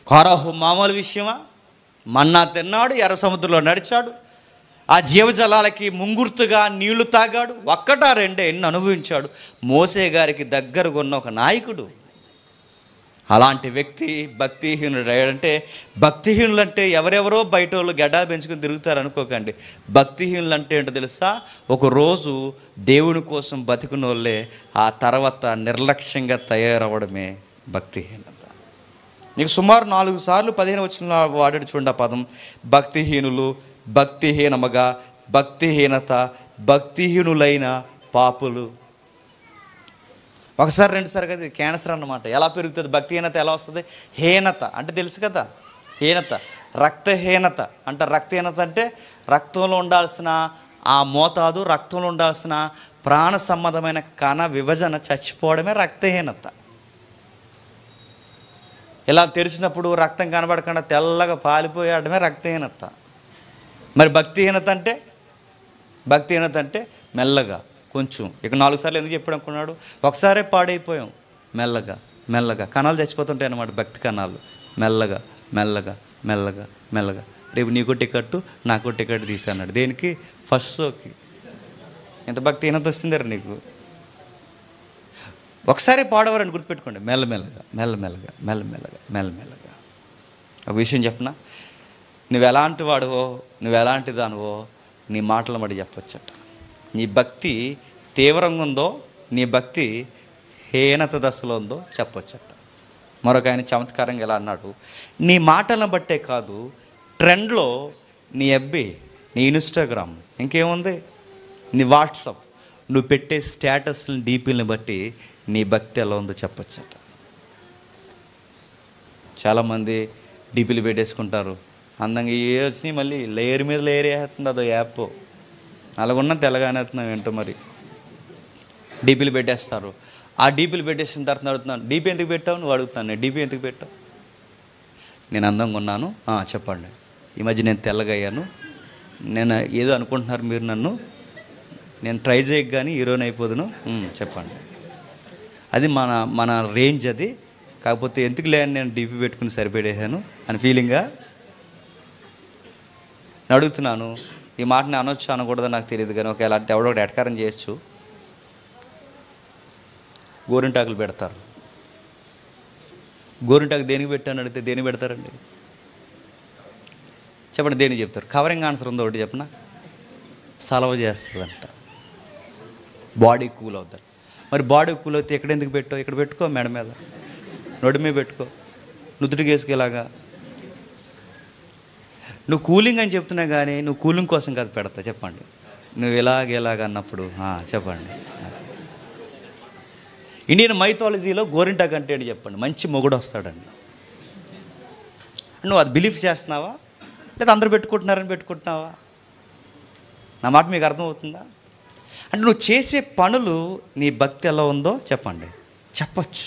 కోరాహు మామూలు విషయమా? మన్నా తిన్నాడు, ఎర్ర సముద్రంలో నడిచాడు, ఆ జీవజలాలకి ముంగుర్తుగా నీళ్లు తాగాడు. ఒక్కటా రెండే ఎన్ని అనుభవించాడు. మోసే గారికి దగ్గరగా ఉన్న ఒక నాయకుడు. అలాంటి వ్యక్తి భక్తిహీనుడు అయ్యాడంటే, భక్తిహీనులు అంటే ఎవరెవరో బయట వాళ్ళు గడ్డా పెంచుకుని తిరుగుతారు అనుకోకండి. భక్తిహీనులు అంటే ఏంటో తెలుసా? ఒకరోజు దేవుని కోసం బతికిన వాళ్ళే ఆ తర్వాత నిర్లక్ష్యంగా తయారవడమే భక్తిహీనత. నీకు సుమారు 4 సార్లు 15 వచనంలో వాడాడు చూడండి ఆ పదం. భక్తిహీనులు, భక్తిహీనముగా, భక్తిహీనత, భక్తిహీనులైన పాపులు. ఒకసారి 2 సార్లు కదా, ఇది క్యాన్సర్ అన్నమాట. ఎలా పెరుగుతుంది భక్తిహీనత? ఎలా వస్తుంది? హీనత అంటే తెలుసు కదా, హీనత. రక్తహీనత అంటే, రక్తహీనత అంటే రక్తంలో ఉండాల్సిన ఆ మోతాదు, రక్తంలో ఉండాల్సిన ప్రాణ సంబంధమైన కణ విభజన చచ్చిపోవడమే రక్తహీనత. ఇలా తెరిచినప్పుడు రక్తం కనబడకుండా తెల్లగా పాలిపోయాడమే రక్తహీనత. మరి భక్తిహీనత అంటే, భక్తిహీనత అంటే మెల్లగా కొంచెం. ఇక 4 సార్లు ఎందుకు చెప్పాడు అనుకున్నాడు? ఒకసారే పాడైపోయాం. మెల్లగా మెల్లగా కణాలు చచ్చిపోతుంటాయి అన్నమాట, భక్తి కణాలు. మెల్లగా మెల్లగా మెల్లగా మెల్లగా. రేపు నీకు టికెట్టు, నాకు టికెట్ తీసాడు. దేనికి? ఫస్ట్ షోకి. ఎంత భక్తిహీనత వస్తుందరు నీకు? ఒకసారి పాడవారని గుర్తుపెట్టుకోండి. మెల్లమెల్లగా మెల్లమెల్లగా మెల్లమెల్లగా మెల్లమెల్లగా. ఒక విషయం చెప్పనా? నువ్వు ఎలాంటి వాడువో, నువ్వు ఎలాంటి దానివో నీ మాటల మడి చెప్పొచ్చట. నీ భక్తి తీవ్రంగా ఉందో, నీ భక్తి హీనత దశలో ఉందో చెప్పొచ్చట. మరొక ఆయన చమత్కారంగా ఎలా అన్నాడు, నీ మాటలను బట్టే కాదు, ట్రెండ్లో నీ ఎఫ్బీ, నీ ఇన్స్టాగ్రామ్, ఇంకేముంది నీ వాట్సాప్, నువ్వు పెట్టే స్టేటస్ని, డీపీలను బట్టి నీ భక్తి ఎలా ఉందో చెప్పొచ్చట. చాలామంది డీపీలు పెట్టేసుకుంటారు, అందంగా ఏ వచ్చినాయి మళ్ళీ లేయర్ మీద లేయర్ వేస్తుంది. అదో యాప్ అలాగున్నా తెల్లగానే అవుతున్నాం ఏంటో మరి. డీపీలు పెట్టేస్తారు. ఆ డీపీలు పెట్టేసిన తర్వాత అడుగుతున్నాను, డీపీ ఎందుకు పెట్టావు? నువ్వు అడుగుతాను, నేను డీపీ ఎందుకు పెట్టావు? నేను అందంగా ఉన్నాను. చెప్పండి. ఈ మధ్య నేను తెల్లగా అయ్యాను. నేను ఏదో అనుకుంటున్నారు మీరు నన్ను, నేను ట్రై చేయక కానీ హీరోని అయిపోదును. చెప్పండి. అది మన రేంజ్ అది. కాకపోతే ఎందుకు లేని నేను డీపీ పెట్టుకుని సరిపెట్టేశాను అని ఫీలింగా నేను అడుగుతున్నాను. ఈ మాట నేను అనొచ్చు అనకూడదో నాకు తెలియదు, కానీ ఒకవేళ అంటే ఎవడో ఒకటి ఎటకారం చేయొచ్చు. గోరింటాకులు పెడతారు. గోరింటాకు దేనికి పెట్టాను అడిగితే దేనికి పెడతారండి? చెప్పండి, దేనికి చెప్తారు? కవరింగ్ ఆన్సర్ ఉందో ఒకటి చెప్పనా? సలవ చేస్తుందంట, బాడీ కూల్ అవుతారు. మరి బాడీ కూల్ అవుతే ఎక్కడ ఎందుకు పెట్టావు? ఇక్కడ పెట్టుకో, మెడ మీద, నొడి మీద పెట్టుకో, నుదుటికి వేసుకేలాగా. నువ్వు కూలింగ్ అని చెప్తున్నా కానీ నువ్వు కూలింగ్ కోసం కాదు పెడతా. చెప్పండి, నువ్వు ఇలాగ అన్నప్పుడు చెప్పండి. ఇండియన్ మైథాలజీలో గోరింటాకు అంటే ఏంటి చెప్పండి? మంచి మొగుడు వస్తాడండి. నువ్వు అది బిలీఫ్ చేస్తున్నావా, లేదా అందరూ పెట్టుకుంటున్నారని పెట్టుకుంటున్నావా? నా మాట మీకు అర్థమవుతుందా? అంటే నువ్వు చేసే పనులు, నీ భక్తి ఎలా ఉందో చెప్పండి, చెప్పొచ్చు.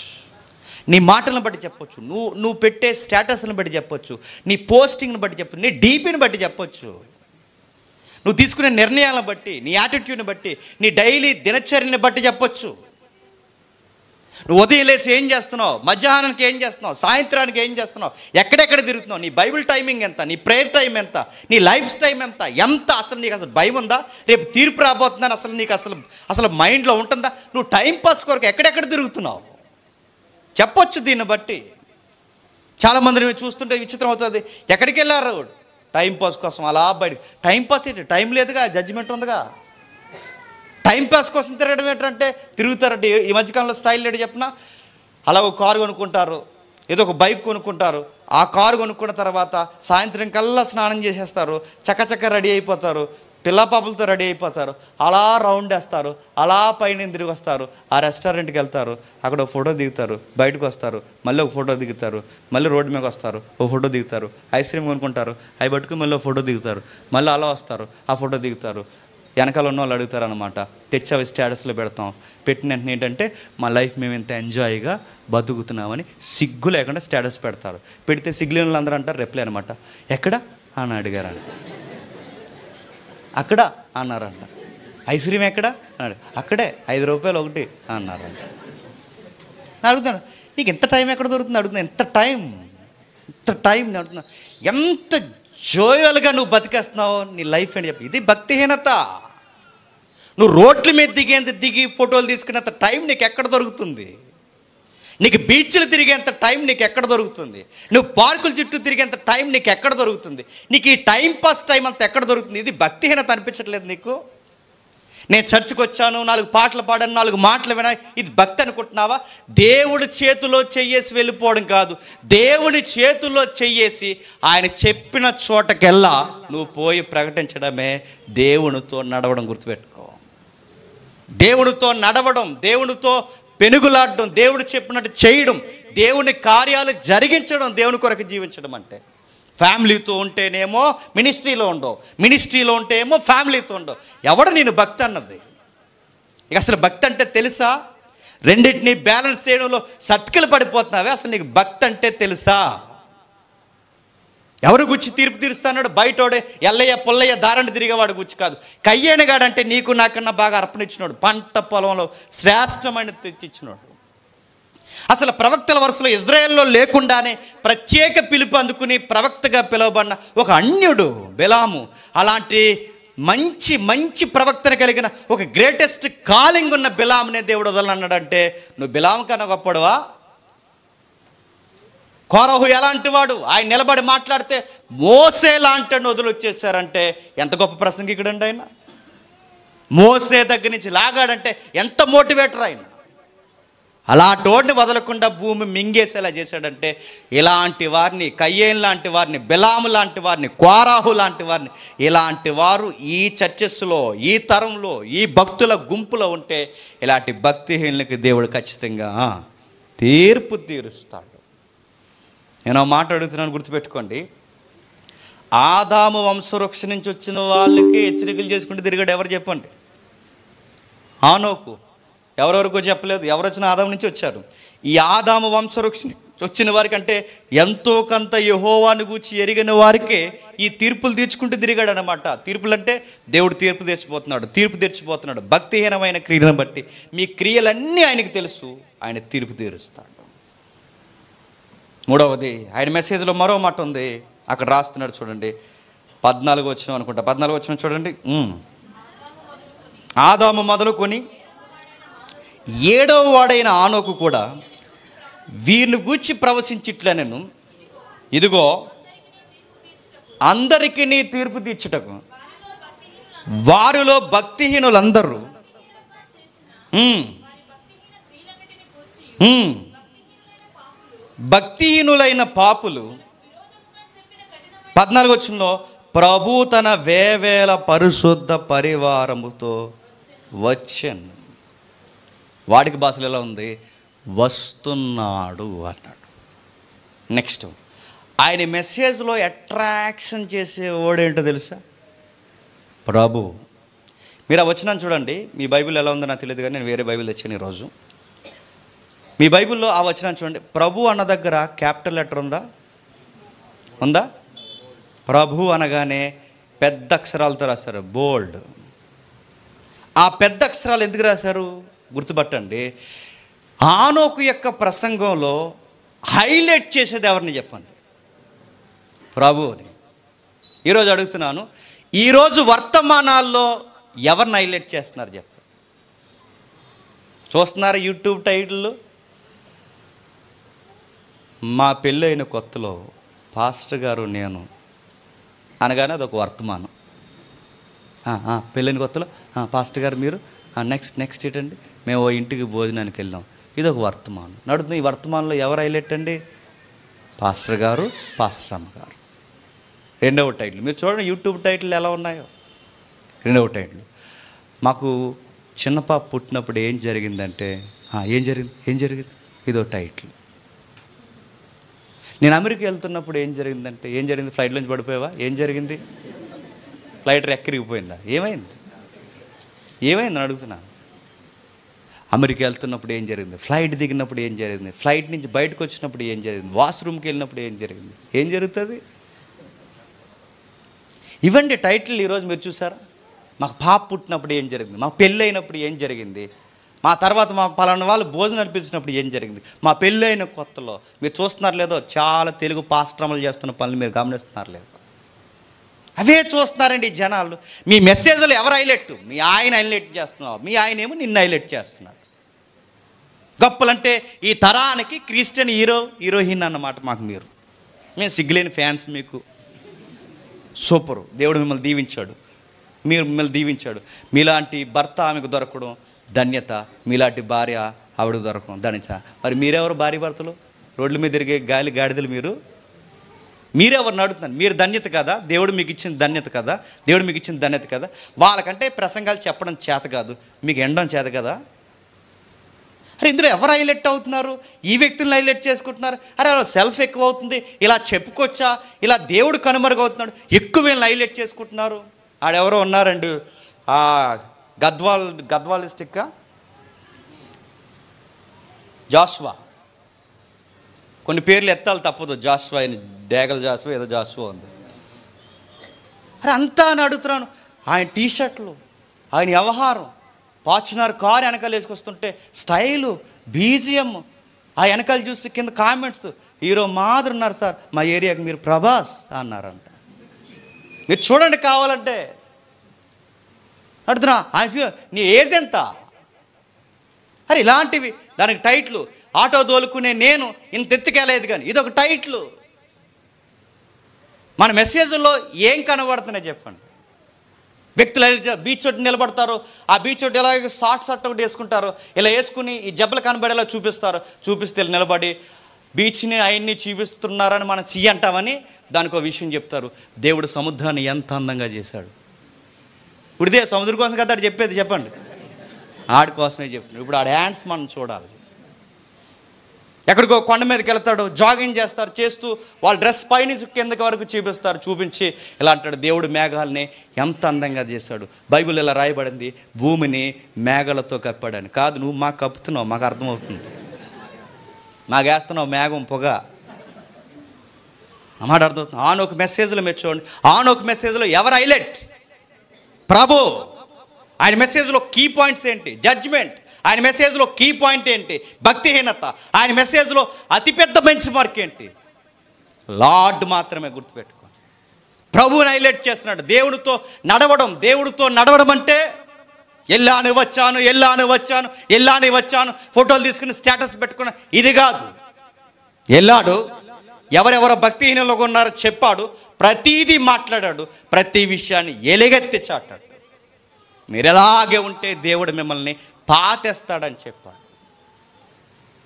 నీ మాటలను బట్టి చెప్పొచ్చు, నువ్వు పెట్టే స్టేటస్ని బట్టి చెప్పొచ్చు, నీ పోస్టింగ్ని బట్టి చెప్పొచ్చు, నీ డీపీని బట్టి చెప్పొచ్చు, నువ్వు తీసుకునే నిర్ణయాలను బట్టి, నీ యాటిట్యూడ్ని బట్టి, నీ డైలీ దినచర్యని బట్టి చెప్పొచ్చు. నువ్వు ఉదయం లేసి ఏం చేస్తున్నావు, మధ్యాహ్నానికి ఏం చేస్తున్నావు, సాయంత్రానికి ఏం చేస్తున్నావు, ఎక్కడెక్కడ తిరుగుతున్నావు, నీ బైబిల్ టైమింగ్ ఎంత, నీ ప్రేయర్ టైం ఎంత, నీ లైఫ్ టైం ఎంత అసలు నీకు అసలు భయం ఉందా? రేపు తీర్పు రాబోతుందని అసలు నీకు అసలు మైండ్లో ఉంటుందా? నువ్వు టైంపాస్ కొరకు ఎక్కడెక్కడ తిరుగుతున్నావు చెప్పొచ్చు. దీన్ని బట్టి చాలామందిని చూస్తుంటే విచిత్రం అవుతుంది. ఎక్కడికి వెళ్ళారు? టైంపాస్ కోసం అలా బయట. టైంపాస్ ఏంటి? టైం లేదుగా, జడ్జిమెంట్ ఉందిగా. టైంపాస్ కోసం తిరగడం ఏంటంటే తిరుగుతారంటే ఈ మధ్యకాలంలో స్టైల్ ఏంటి చెప్పినా, అలా ఒక కారు కొనుక్కుంటారు, ఏదో ఒక బైక్ కొనుక్కుంటారు. ఆ కారు కొనుక్కున్న తర్వాత సాయంత్రం కల్లా స్నానం చేసేస్తారు, చక్కచక్క రెడీ అయిపోతారు, పిల్లపాపలతో రెడీ అయిపోతారు, అలా రౌండ్ వేస్తారు, అలా పైన తిరిగి వస్తారు, ఆ రెస్టారెంట్కి వెళ్తారు, అక్కడ ఒక ఫోటో దిగుతారు, బయటకు వస్తారు, మళ్ళీ ఒక ఫోటో దిగుతారు, మళ్ళీ రోడ్డు మీద వస్తారు, ఒక ఫోటో దిగుతారు, ఐస్ క్రీమ్ కొనుక్కుంటారు, అవి పట్టుకుని మళ్ళీ ఒక ఫోటో దిగుతారు, మళ్ళీ అలా వస్తారు, ఆ ఫోటో దిగుతారు. వెనకాల ఉన్న వాళ్ళు అడుగుతారు అనమాట, తెచ్చి అవి స్టేటస్లో పెడతాం. పెట్టిన వెంటనే ఏంటంటే మా లైఫ్ మేము ఇంత ఎంజాయ్గా బతుకుతున్నామని సిగ్గు లేకుండా స్టేటస్ పెడతారు. పెడితే సిగ్గులేని వాళ్ళు అందరూ అంటారు రిప్లై అనమాట, ఎక్కడ అని అడిగారంట. అక్కడ అన్నారంట. ఐస్ క్రీమ్ ఎక్కడ అన్నాడు, అక్కడే 5 రూపాయలు ఒకటి అన్నారంట. నేను అడుగుతాను, నీకు ఎంత టైం ఎక్కడ దొరుకుతుంది అడుగుతున్నా, ఎంత టైం నేను అడుగుతున్నా. ఎంత జోయల్గా నువ్వు బతికేస్తున్నావు, నీ లైఫ్ అని చెప్పి. ఇది భక్తిహీనత. నువ్వు రోడ్ల మీద దిగి ఫోటోలు తీసుకునేంత టైం నీకు ఎక్కడ దొరుకుతుంది? నీకు బీచ్లు తిరిగేంత టైం నీకు ఎక్కడ దొరుకుతుంది? నువ్వు పార్కుల చుట్టూ తిరిగేంత టైం నీకు ఎక్కడ దొరుకుతుంది? నీకు ఈ టైం పాస్ టైం అంతా ఎక్కడ దొరుకుతుంది? ఇది భక్తిహీనత అనిపించట్లేదు నీకు? నేను చర్చికి వచ్చాను, 4 పాటలు పాడాను, 4 మాటలు వినా, ఇది భక్తి అనుకుంటున్నావా? దేవుడి చేతిలో చెయ్యేసి వెళ్ళిపోవడం కాదు, దేవుడి చేతుల్లో చెయ్యేసి ఆయన చెప్పిన చోటకెల్లా నువ్వు పోయి ప్రకటించడమే దేవునితో నడవడం. గుర్తుపెట్టుకో, దేవునితో నడవడం, దేవునితో పెనుగులాడడం, దేవుడు చెప్పినట్టు చేయడం, దేవుని కార్యాలు జరిగించడం, దేవుని కొరకు జీవించడం. అంటే ఫ్యామిలీతో ఉంటేనేమో మినిస్ట్రీలో ఉండవు, మినిస్ట్రీలో ఉంటేమో ఫ్యామిలీతో ఉండవు. ఎవడు నేను భక్తి అన్నది? ఇక అసలు భక్తి అంటే తెలుసా? రెండింటినీ బ్యాలెన్స్ చేయడంలో సత్కిలు పడిపోతున్నావే. అసలు నీకు భక్తి అంటే తెలుసా? ఎవరు గుచ్చి తీర్పు తీరుస్తాడు? బయటోడే ఎల్లయ్య పుల్లయ్య దారండి తిరిగేవాడు గుచ్చి కాదు. కయ్యేనగాడంటే నీకు నాకన్నా బాగా అర్పణిచ్చినాడు, పంట పొలంలో శ్రేష్టమైన తెచ్చిచ్చినాడు. అసలు ప్రవక్తల వరుసలో ఇజ్రాయెల్లో లేకుండానే ప్రత్యేక పిలుపు అందుకుని ప్రవక్తగా పిలువబడిన ఒక అన్యుడు బిలాము. అలాంటి మంచి మంచి ప్రవక్తను కలిగిన ఒక గ్రేటెస్ట్ కాలింగ్ ఉన్న బిలామునే దేవుడు వదలన్నాడంటే నువ్వు బిలాము కన్నా గొప్పడువా? కోరహు ఎలాంటి వాడు? ఆయన నిలబడి మాట్లాడితే మోసే లాంటి వదిలి వచ్చేసారంటే ఎంత గొప్ప ప్రసంగికుడండి ఆయన. మోసే దగ్గర నుంచి లాగాడంటే ఎంత మోటివేటర్ ఆయన. అలాంటి వదలకుండా భూమి మింగేసేలా చేశాడంటే ఇలాంటి వారిని, కయ్యేన్ లాంటి వారిని, బిలాము లాంటి వారిని, కోరాహు లాంటి వారిని, ఇలాంటి వారు ఈ చర్చెస్లో, ఈ తరంలో, ఈ భక్తుల గుంపులో ఉంటే ఇలాంటి భక్తిహీనులకి దేవుడు ఖచ్చితంగా తీర్పు తీరుస్తాడు. నేను మాట అడుగుతున్నాను, గుర్తుపెట్టుకోండి. ఆదాము వంశవృక్ష నుంచి వచ్చిన వాళ్ళకి హెచ్చరికలు చేసుకుంటూ తిరిగాడు. ఎవరు చెప్పండి? ఆనోకు. ఎవరెవరికో చెప్పలేదు, ఎవరు వచ్చిన ఆదాము నుంచి వచ్చారు. ఈ ఆదాము వంశవృక్ష వచ్చిన వారికి అంటే ఎంతో కొంత యెహోవాను గూర్చి ఎరిగిన వారికే ఈ తీర్పులు తీర్చుకుంటూ తిరిగాడు అనమాట. తీర్పులు అంటే దేవుడు తీర్పు తెచ్చిపోతున్నాడు. భక్తిహీనమైన క్రియలను బట్టి మీ క్రియలన్నీ ఆయనకు తెలుసు, ఆయన తీర్పు తీరుస్తాడు. మూడవది, ఆయన మెసేజ్లో మరో మాట ఉంది, అక్కడ రాస్తున్నాడు చూడండి. 14 వచనం అనుకుంటా, 14 వచనం చూడండి. ఆదాము మొదలుకొని 7వ వాడైన ఆనోకు కూడా వీరిని గూర్చి ప్రవశించిట్లనెను, ఇదిగో అందరికీ నీ తీర్పు తీర్చుటకు వారిలో భక్తిహీనులందరూ భక్తిహీనులైన పాపులు 14 వచనంలో ప్రభు తన వేవేల పరిశుద్ధ పరివారముతో వచ్చెను. వాడికి భాషలు ఎలా ఉంది? వస్తున్నాడు అన్నాడు. నెక్స్ట్, ఆయన మెసేజ్లో అట్రాక్షన్ చేసే ఓడేంటో తెలుసా? ప్రభు. మీరు ఆ వచనాన్ని చూడండి. మీ బైబిల్ ఎలా ఉందో నాకు తెలియదు, కానీ నేను వేరే బైబిల్ తెచ్చాను ఈరోజు. మీ బైబిల్లో ఆ వచనాన్ని చూడండి. ప్రభు అన్న దగ్గర క్యాపిటల్ లెటర్ ఉందా? ప్రభు అనగానే పెద్ద అక్షరాలతో రాశారు, బోల్డ్. ఆ పెద్ద అక్షరాలు ఎందుకు రాశారు? గుర్తుపట్టండి. ఆనోకు యొక్క ప్రసంగంలో హైలైట్ చేసేది ఎవరిని చెప్పండి? ప్రభువుని. ఈరోజు అడుగుతున్నాను, ఈరోజు వర్తమానాల్లో ఎవరిని హైలైట్ చేస్తున్నారు చెప్పండి? చూస్తున్నారు యూట్యూబ్ టైటిల్, మా పెళ్ళైన కొత్తలో పాస్టర్ గారు నేను అనగానే అదొక వర్తమానం. పెళ్ళైన కొత్తలో పాస్టర్ గారు మీరు, నెక్స్ట్ ఏంటండి, మేము ఓ ఇంటికి భోజనానికి వెళ్ళాం, ఇది ఒక వర్తమానం నడుతుంది. ఈ వర్తమానంలో ఎవరు హైలైట్ అండి? పాస్టర్ గారు, పాస్టర్ అమ్మగారు. రెండవ టైటిల్ మీరు చూడండి, యూట్యూబ్ టైటిల్ ఎలా ఉన్నాయో. రెండవ టైటిల్, మాకు చిన్న పాప పుట్టినప్పుడు ఏం జరిగిందంటే ఏం జరిగింది ఇదో టైటిల్. నేను అమెరికా వెళ్తున్నప్పుడు ఏం జరిగింది? ఫ్లైట్లోంచి పడిపోయావా? ఏం జరిగింది? ఫ్లైట్ ఎక్కరిగిపోయిందా? ఏమైంది అని అడుగుతున్నా. అమెరికా వెళ్తున్నప్పుడు ఏం జరిగింది? ఫ్లైట్ దిగినప్పుడు ఏం జరిగింది? ఫ్లైట్ నుంచి బయటకు వచ్చినప్పుడు ఏం జరిగింది? వాష్రూమ్కి వెళ్ళినప్పుడు ఏం జరిగింది? ఏం జరుగుతుంది? ఇవ్వండి టైటిల్. ఈరోజు మీరు చూసారా? మాకు పాప పుట్టినప్పుడు ఏం జరిగింది, మా పెళ్ళి అయినప్పుడు ఏం జరిగింది, మా తర్వాత మా పలానా వాళ్ళు భోజనం అనిపించినప్పుడు ఏం జరిగింది, మా పెళ్ళి అయిన కొత్తలో. మీరు చూస్తున్నారు లేదో, చాలా తెలుగు పాస్ట్రమలు చేస్తున్న పనులు మీరు గమనిస్తున్నారు లేదో. అవే చూస్తున్నారండి ఈ జనాలు. మీ మెసేజ్లు ఎవరు హైలైట్? మీ ఆయన హైలైట్ చేస్తున్నారు, మీ ఆయన ఏమో నిన్ను హైలైట్ చేస్తున్నారు. గొప్పలంటే ఈ తరానికి క్రిస్టియన్ హీరోయిన్ అన్నమాట మాకు. మేము సిగ్గులేని ఫ్యాన్స్ మీకు. సూపరు, దేవుడు మిమ్మల్ని దీవించాడు, మిమ్మల్ని దీవించాడు. మీలాంటి భర్త ఆమెకు దొరకడం ధన్యత, మీలాంటి భార్య ఆవిడకు దొరకడం ధన్యత. మరి మీరెవరు భార్య భర్తలు? రోడ్ల మీద తిరిగే గాడిదలు మీరెవరు నడుతున్నారు? మీరు ధన్యత కదా, దేవుడు మీకు ఇచ్చిన ధన్యత కదా, దేవుడు మీకు ఇచ్చిన ధన్యత కదా. వాళ్ళకంటే ప్రసంగాలు చెప్పడం చేత కాదు, మీకు ఎండడం చేత కదా. అరే ఇందులో ఎవరు హైలైట్ అవుతున్నారు? ఈ వ్యక్తులను హైలైట్ చేసుకుంటున్నారు. అరే అలా సెల్ఫ్ ఎక్కువ అవుతుంది, ఇలా చెప్పుకోవచ్చా? ఇలా దేవుడు కనుమరుగవుతున్నాడు, ఎక్కువ వీళ్ళని హైలైట్ చేసుకుంటున్నారు. ఆడెవరో ఉన్నారండి, గద్వాల్ డిస్టిక్ జాషువా, కొన్ని పేర్లు ఎత్తాలి తప్పదు. జాషువా అని, డేగల జాషువా ఏదో జాషువా ఉంది. అరే అంతా అని అడుగుతున్నాను. ఆయన టీషర్ట్లు, ఆయన వ్యవహారం, ఫార్చునర్ కారు వెనకాల వేసుకొస్తుంటే స్టైలు, బీజిఎం, ఆ వెనకాల చూసి కింద కామెంట్స్, హీరో మాదిరి ఉన్నారు సార్, మా ఏరియాకి మీరు ప్రభాస్ అన్నారంట. మీరు చూడండి కావాలంటే. అడుగుతున్నా, నీ ఏజ్ ఎంత? అరే ఇలాంటివి, దానికి టైట్లు, ఆటో దోలుకునే నేను ఇంత ఎత్తుకెళ్ళలేదు కానీ ఇదొక టైట్లు. మన మెసేజ్లో ఏం కనబడుతున్నాయి చెప్పండి? వ్యక్తులు బీచ్ ఒడ్డు నిలబడతారు, ఆ బీచ్ ఒడ్డు ఎలా షార్ట్ ఒకటి వేసుకుంటారు, ఇలా వేసుకుని ఈ జబ్బలు కనబడేలా చూపిస్తే నిలబడి బీచ్ని ఆయన్ని చూపిస్తున్నారని మనం అంటామని దానికి ఒక విషయం చెప్తారు. దేవుడు సముద్రాన్ని ఎంత అందంగా చేశాడు. ఇప్పుడుదే సముద్రం కోసం కదా చెప్పేది, చెప్పండి. ఆడి కోసమే చెప్తున్నాడు. ఇప్పుడు ఆడ హ్యాండ్స్ మనం చూడాలి. ఎక్కడికో కొండ మీదకి వెళ్తాడు, జాగింగ్ చేస్తూ వాళ్ళ డ్రెస్ పైనుంచి కిందకి వరకు చూపించి ఇలా అంటాడు, దేవుడు మేఘాలని ఎంత అందంగా చేశాడు. బైబిల్ ఇలా రాయబడింది, భూమిని మేఘాలతో కప్పాడని. కాదు, నువ్వు మాకు కప్పుతున్నావు, మాకు అర్థమవుతుంది, మాకు వేస్తున్నావు మేఘం పొగ అన్నమాట అర్థమవుతుంది. ఆనొక మెసేజ్లో మీరు చూడండి, ఆనొక మెసేజ్లో ఎవరు హైలైట్? ప్రభు. ఆయన మెసేజ్లో కీ పాయింట్స్ ఏంటి? జడ్జ్మెంట్. ఆయన మెసేజ్లో కీ పాయింట్ ఏంటి? భక్తిహీనత. ఆయన మెసేజ్లో అతిపెద్ద బెంచ్ మార్క్ ఏంటి? లార్డ్ మాత్రమే గుర్తుపెట్టుకోండి. ప్రభువుని హైలైట్ చేస్తున్నాడు. దేవుడితో నడవడం అంటే ఎల్లాని వచ్చాను ఫోటోలు తీసుకుని స్టేటస్ పెట్టుకున్న ఇది కాదు. వెళ్ళాడు, ఎవరెవరో భక్తిహీనంలో ఉన్నారో చెప్పాడు, ప్రతీదీ మాట్లాడాడు, ప్రతి విషయాన్ని ఎలుగెత్తి చాటాడు. మీరు ఎలాగే ఉంటే దేవుడు మిమ్మల్ని పాతేస్తాడని చెప్పాడు.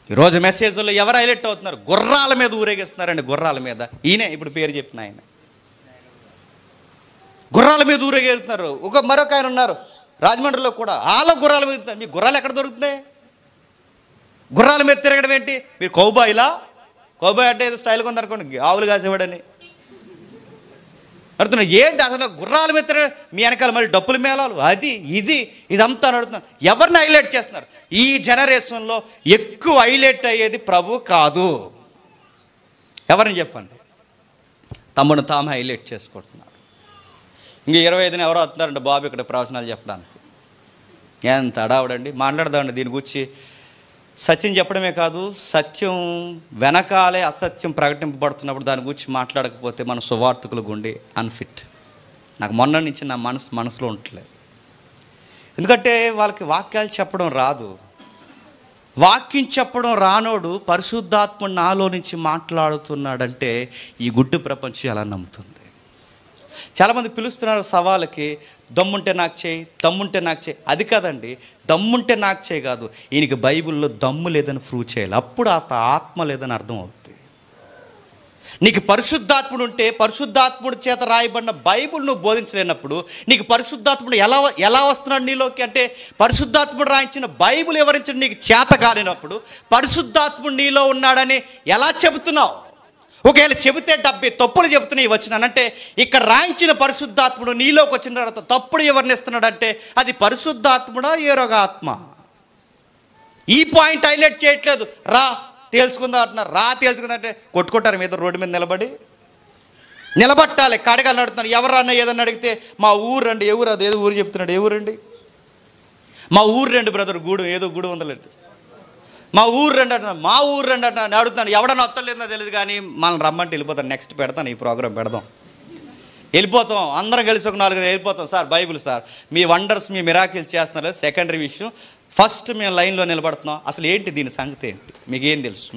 ఈరోజు మెసేజ్లో ఎవరు హైలైట్ అవుతున్నారు? గుర్రాల మీద ఊరేగిస్తున్నారండి, గుర్రాల మీద. ఈయనే ఇప్పుడు పేరు చెప్పిన ఆయన గుర్రాల మీద ఊరేగిస్తున్నారు. మరొక ఆయన ఉన్నారు రాజమండ్రిలో కూడా, వాళ్ళ గుర్రాల మీద. మీ గుర్రాలు ఎక్కడ దొరుకుతున్నాయి? గుర్రాల మీద తిరగడం ఏంటి? మీరు కౌబాయ్ అంటే ఏదో స్టైల్గా ఉందనుకోండి, ఆవులు కాసేవాడని అడుగుతున్నా. ఏంటి అసలు గుర్రాల మీద తిరగడం? మీ వెనకాల మళ్ళీ డప్పుల మేళాలు, అది ఇదంతా అడుగుతున్నారు. ఎవరిని హైలైట్ చేస్తున్నారు? ఈ జనరేషన్లో ఎక్కువ హైలైట్ అయ్యేది ప్రభు కాదు. ఎవరిని చెప్పండి? తమ్ముడు తాము హైలైట్ చేసుకుంటున్నారు. ఇంక 25న ఎవరో వస్తున్నారండి బాబు ఇక్కడ ప్రవచనాలు చెప్పడానికి. ఎంత అడావుడండి. మాట్లాడదామండి దీని గురించి. సత్యం చెప్పడమే కాదు, సత్యం వెనకాలే అసత్యం ప్రకటింపబడుతున్నప్పుడు దాని గురించి మాట్లాడకపోతే మన సువార్తకుల గుండె అన్ఫిట్. నాకు మొన్న నుంచి నా మనసులో ఉండట్లేదు. ఎందుకంటే వాళ్ళకి వాక్యాలు చెప్పడం రాదు. వాక్యం చెప్పడం రానోడు పరిశుద్ధాత్ముడు నాలో నుంచి మాట్లాడుతున్నాడంటే ఈ గుడ్డు ప్రపంచం ఎలా నమ్ముతుంది? చాలామంది పిలుస్తున్నారు సవాళ్ళకి, దమ్ముంటే నాకు చేయి. అది కాదండి, దమ్ముంటే నాకు చేయి కాదు, ఈయనకి బైబిల్లో దమ్ము లేదని ప్రూవ్ చేయాలి. అప్పుడు ఆత్మ లేదని అర్థం అవుతుంది. నీకు పరిశుద్ధాత్ముడు ఉంటే, పరిశుద్ధాత్ముడి చేత రాయబడిన బైబిల్ నువ్వు బోధించలేనప్పుడు నీకు పరిశుద్ధాత్ముడు ఎలా వస్తున్నాడు నీలోకి అంటే, పరిశుద్ధాత్ముడు రాయించిన బైబిల్ వివరించిన నీకు చేత కాలినప్పుడు పరిశుద్ధాత్ముడు నీలో ఉన్నాడని ఎలా చెబుతున్నావు? ఒకవేళ చెబితే 70 తప్పులు చెబుతున్నాయి వచ్చినానంటే, ఇక్కడ రాయించిన పరిశుద్ధాత్ముడు నీలోకి వచ్చిన తర్వాత తప్పుడు వివరణిస్తున్నాడంటే అది పరిశుద్ధాత్ముడా ఏరొక ఆత్మ? ఈ పాయింట్ హైలైట్ చేయట్లేదు. తేల్చుకుందా అంటున్నారు. తేల్చుకుందంటే కొట్టుకుంటారు మీద రోడ్డు మీద నిలబట్టాలి. కడగాలి నడుతున్నారు. ఎవరన్నా ఏదన్నా అడిగితే మా ఊరు రండి. ఎవరు అది ఏదో ఊరు చెప్తున్నాడు. ఏ ఊరండి? మా ఊరు రండి బ్రదర్, ఏదో గూడు ఉందలేండి. మా ఊరు రండి అంటున్నా. నేను అడుగుతున్నాను, ఎవడన్నా వస్తలేదో తెలియదు కానీ మనం రమ్మంటే వెళ్ళిపోతాను. నెక్స్ట్ పెడతాను, ఈ ప్రోగ్రాం పెడదాం. వెళ్ళిపోతాం, అందరం కలిసి ఒక 4 వెళ్ళిపోతాం. సార్ బైబిల్ సార్, మీ వండర్స్ మీ మిరాకిల్స్ చేస్తున్నారు సెకండరీ విషయం, ఫస్ట్ మేము లైన్లో నిలబడుతున్నాం. అసలు ఏంటి దీని సంగతి ఏంటి, మీకేం తెలుసు,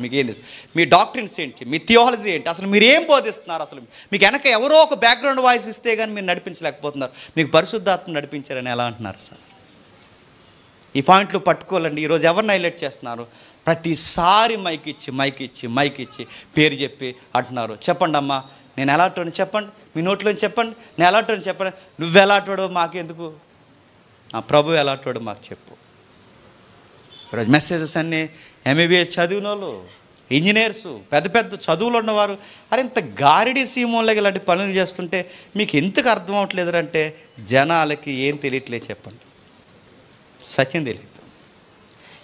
మీ డాక్ట్రిన్స్ ఏంటి, మీ థియాలజీ ఏంటి, అసలు మీరు ఏం బోధిస్తున్నారు, అసలు మీకు వెనక ఎవరో ఒక బ్యాక్గ్రౌండ్ వాయిస్ ఇస్తే కానీ మీరు నడిపించలేకపోతున్నారు, మీకు పరిశుద్ధాత్మ నడిపించారని ఎలా అంటున్నారు సార్? ఈ పాయింట్లు పట్టుకోవాలండి. ఈరోజు ఎవరిని హైలైట్ చేస్తున్నారు? ప్రతిసారి మైక్ ఇచ్చి పేరు చెప్పి అంటున్నారు. చెప్పండి అమ్మా, నేను ఎలాంటి చెప్పండి, మీ నోట్లోని చెప్పండి, నేను ఎలాంటి చెప్పండి. నువ్వు ఎలాంటివాడో మాకెందుకు, నా ప్రభు ఎలాంటివాడో మాకు చెప్పు. ఈరోజు మెసేజెస్ అన్నీ ఎంబీబీఎస్ చదివిన వాళ్ళు, ఇంజనీర్సు, పెద్ద చదువులు ఉన్నవారు, అరే ఇంత గారిడి సీమోన్లకి ఇలాంటి పనులు చేస్తుంటే మీకు ఎందుకు అర్థం అవ్వట్లేదు అంటే జనాలకి ఏం తెలియట్లేదు చెప్పండి. సత్యం తెలియదు.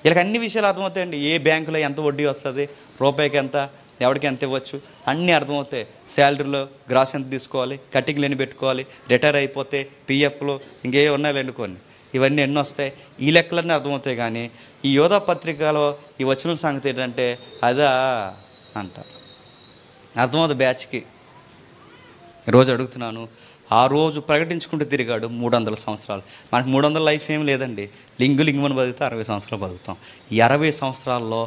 వీళ్ళకి అన్ని విషయాలు అర్థమవుతాయండి. ఏ బ్యాంకులో ఎంత వడ్డీ వస్తుంది, రూపాయికి ఎంత, ఎవరికి ఎంత ఇవ్వచ్చు, అన్నీ అర్థమవుతాయి. శాలరీలో గ్రాస్ ఎంత తీసుకోవాలి, కటింగ్లు ఎన్ని పెట్టుకోవాలి, రిటైర్ అయిపోతే పిఎఫ్లు ఇంకే ఉన్నాయండి కొన్ని, ఇవన్నీ ఎన్ని వస్తాయి, ఈ లెక్కలన్నీ అర్థమవుతాయి. కానీ ఈ యోధా పత్రికలో ఈ వచ్చిన సంగతి ఏంటంటే అదా అంటారు, అర్థమవుతుంది బ్యాచ్కి. ఈరోజు అడుగుతున్నాను, ఆ రోజు ప్రకటించుకుంటూ తిరిగాడు 300 సంవత్సరాలు. మనకు 300 లైఫ్ ఏం లేదండి, లింగుమని బతికితే 60 సంవత్సరాలు బతుకుతాం. ఈ 60 సంవత్సరాల్లో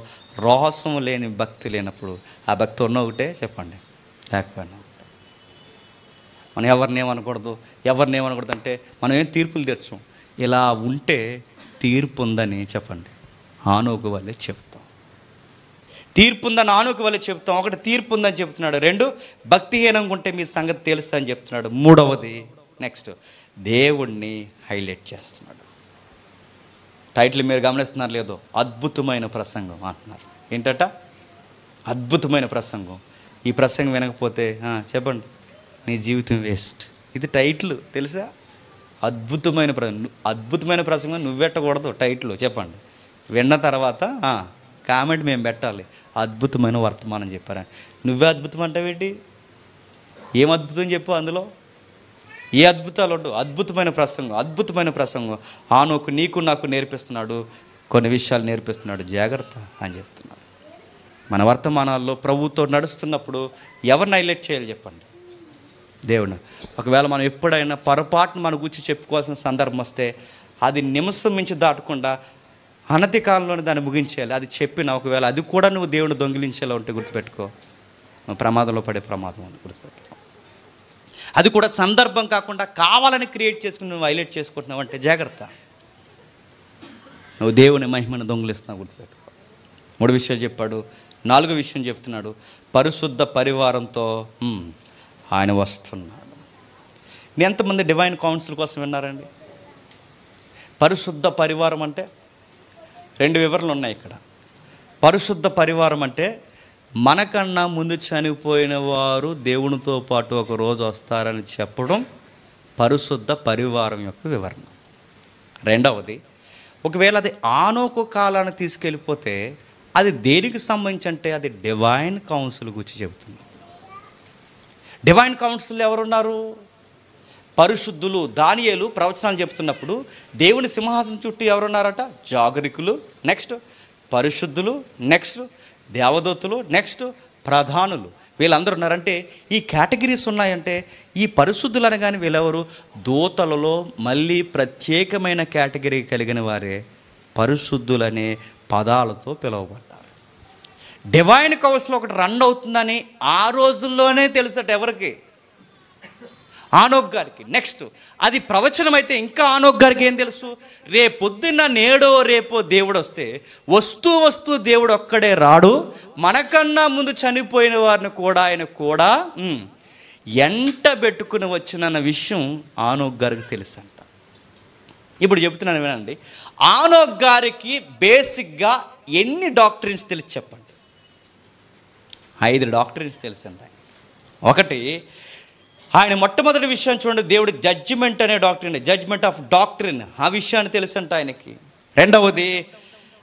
రహస్యం లేని భక్తి లేనప్పుడు ఆ భక్తి ఉన్న ఒకటే చెప్పండి, లేకపోయినా ఒకటే. మనం ఎవరినేమనకూడదు అంటే మనం ఏం తీర్పులు తెచ్చాం. ఇలా ఉంటే తీర్పు ఉందని చెప్పండి ఆనోకు వల్లే చెప్తాం. తీర్పు ఉందని ఆనోకు వల్లే చెప్తాం. ఒకటి తీర్పు ఉందని చెప్తున్నాడు, 2 భక్తిహీనంగా ఉంటే మీ సంగతి తెలుస్తా అని చెప్తున్నాడు. 3వది నెక్స్ట్ దేవుణ్ణి హైలైట్ చేస్తున్నాడు. టైటిల్ మీరు గమనిస్తున్నారు లేదో, అద్భుతమైన ప్రసంగం అంటున్నారు. ఏంటట? అద్భుతమైన ప్రసంగం. ఈ ప్రసంగం వినకపోతే చెప్పండి నీ జీవితం వేస్ట్. ఇది టైటిల్ తెలుసా? అద్భుతమైన ప్రసంగం నువ్వెట్టకూడదు టైటిల్. చెప్పండి, విన్న తర్వాత కామెంట్ మేము పెట్టాలి, అద్భుతమైన వర్తమానం చెప్పారని. నువ్వే అద్భుతం అంటావేంటి? ఏం అద్భుతం చెప్పు, అందులో ఏ అద్భుతాలు ఉండవు. అద్భుతమైన ప్రసంగం ఆనోకు నీకు నాకు నేర్పిస్తున్నాడు, కొన్ని విషయాలు నేర్పిస్తున్నాడు, జాగ్రత్త అని చెప్తున్నాడు. మన వర్తమానాల్లో ప్రభువుతో నడుస్తున్నప్పుడు ఎవరిని హైలైట్ చేయాలి చెప్పండి? దేవుడు. ఒకవేళ మనం ఎప్పుడైనా పొరపాటును మన గురించి చెప్పుకోవాల్సిన సందర్భం వస్తే అది నిమిషం మించి దాటకుండా అనతి కాలంలోనే దాన్ని ముగించేయాలి. అది చెప్పిన ఒకవేళ అది కూడా నువ్వు దేవుని దొంగిలించేలా ఉంటే గుర్తుపెట్టుకో, నువ్వు ప్రమాదంలో పడే ప్రమాదం ఉంది, గుర్తుపెట్టుకో. అది కూడా సందర్భం కాకుండా కావాలని క్రియేట్ చేసుకుని నువ్వు హైలైట్ చేసుకుంటున్నావు అంటే జాగ్రత్త, నువ్వు దేవుని మహిమను దొంగిలిస్తున్నావు, గుర్తుపెట్టుకో. 3 విషయాలు చెప్పాడు. 4వ విషయం చెప్తున్నాడు, పరిశుద్ధ పరివారంతో ఆయన వస్తున్నాడు. ఎంతమంది డివైన్ కౌన్సిల్ కోసం విన్నారండి? పరిశుద్ధ పరివారం అంటే 2 వివరణలు ఉన్నాయి ఇక్కడ. పరిశుద్ధ పరివారం అంటే మనకన్నా ముందు చనిపోయిన వారు దేవునితో పాటు ఒక రోజు వస్తారని చెప్పడం పరిశుద్ధ పరివారం యొక్క వివరణ. 2వది, ఒకవేళ అది ఆనోకు కాలాన్ని తీసుకెళ్ళిపోతే అది దేనికి సంబంధించి అంటే అది డివైన్ కౌన్సిల్ గురించి చెబుతుంది. డివైన్ కౌన్సిల్ ఎవరున్నారు? పరిశుద్ధులు. దానియేలు ప్రవచనాలు చెప్తున్నప్పుడు దేవుని సింహాసనం చుట్టూ ఎవరున్నారట? జాగరికులు, నెక్స్ట్ పరిశుద్ధులు, నెక్స్ట్ దేవదూతలు, నెక్స్ట్ ప్రధానులు. వీళ్ళందరూ ఉన్నారంటే ఈ కేటగిరీస్ ఉన్నాయంటే ఈ పరిశుద్ధులు అనగానే వీళ్ళెవరు? దూతలలో మళ్ళీ ప్రత్యేకమైన కేటగిరీ కలిగిన వారే పరిశుద్ధులనే పదాలతో పిలువబడ్డారు. డివైన్ కౌన్సిల్ ఒకటి రన్ అవుతుందని ఆ రోజుల్లోనే తెలుసట ఎవరికి? ఆనోక్ గారికి. నెక్స్ట్ అది ప్రవచనం అయితే ఇంకా ఆనోక్ గారికి ఏం తెలుసు? రేపొద్దున్న నేడో రేపో దేవుడు వస్తే వస్తూ దేవుడు ఒక్కడే రాడు, మనకన్నా ముందు చనిపోయిన వారిని కూడా ఆయన కూడా ఎంట పెట్టుకుని వచ్చిన విషయం ఆనోక్ గారికి తెలుసు అంట. ఇప్పుడు చెప్తున్నాను వినండి, ఆనోక్ గారికి బేసిక్గా ఎన్ని డాక్టరీన్స్ తెలుసు చెప్పండి? 5 డాక్టరీన్స్ తెలుసు అంట. ఒకటి, ఆయన మొట్టమొదటి విషయం చూడండి, దేవుడు జడ్జిమెంట్ అనే డాక్టరీన్, జడ్జిమెంట్ ఆఫ్ డాక్టరీన్, ఆ విషయాన్ని తెలుసు అంట ఆయనకి. 2వది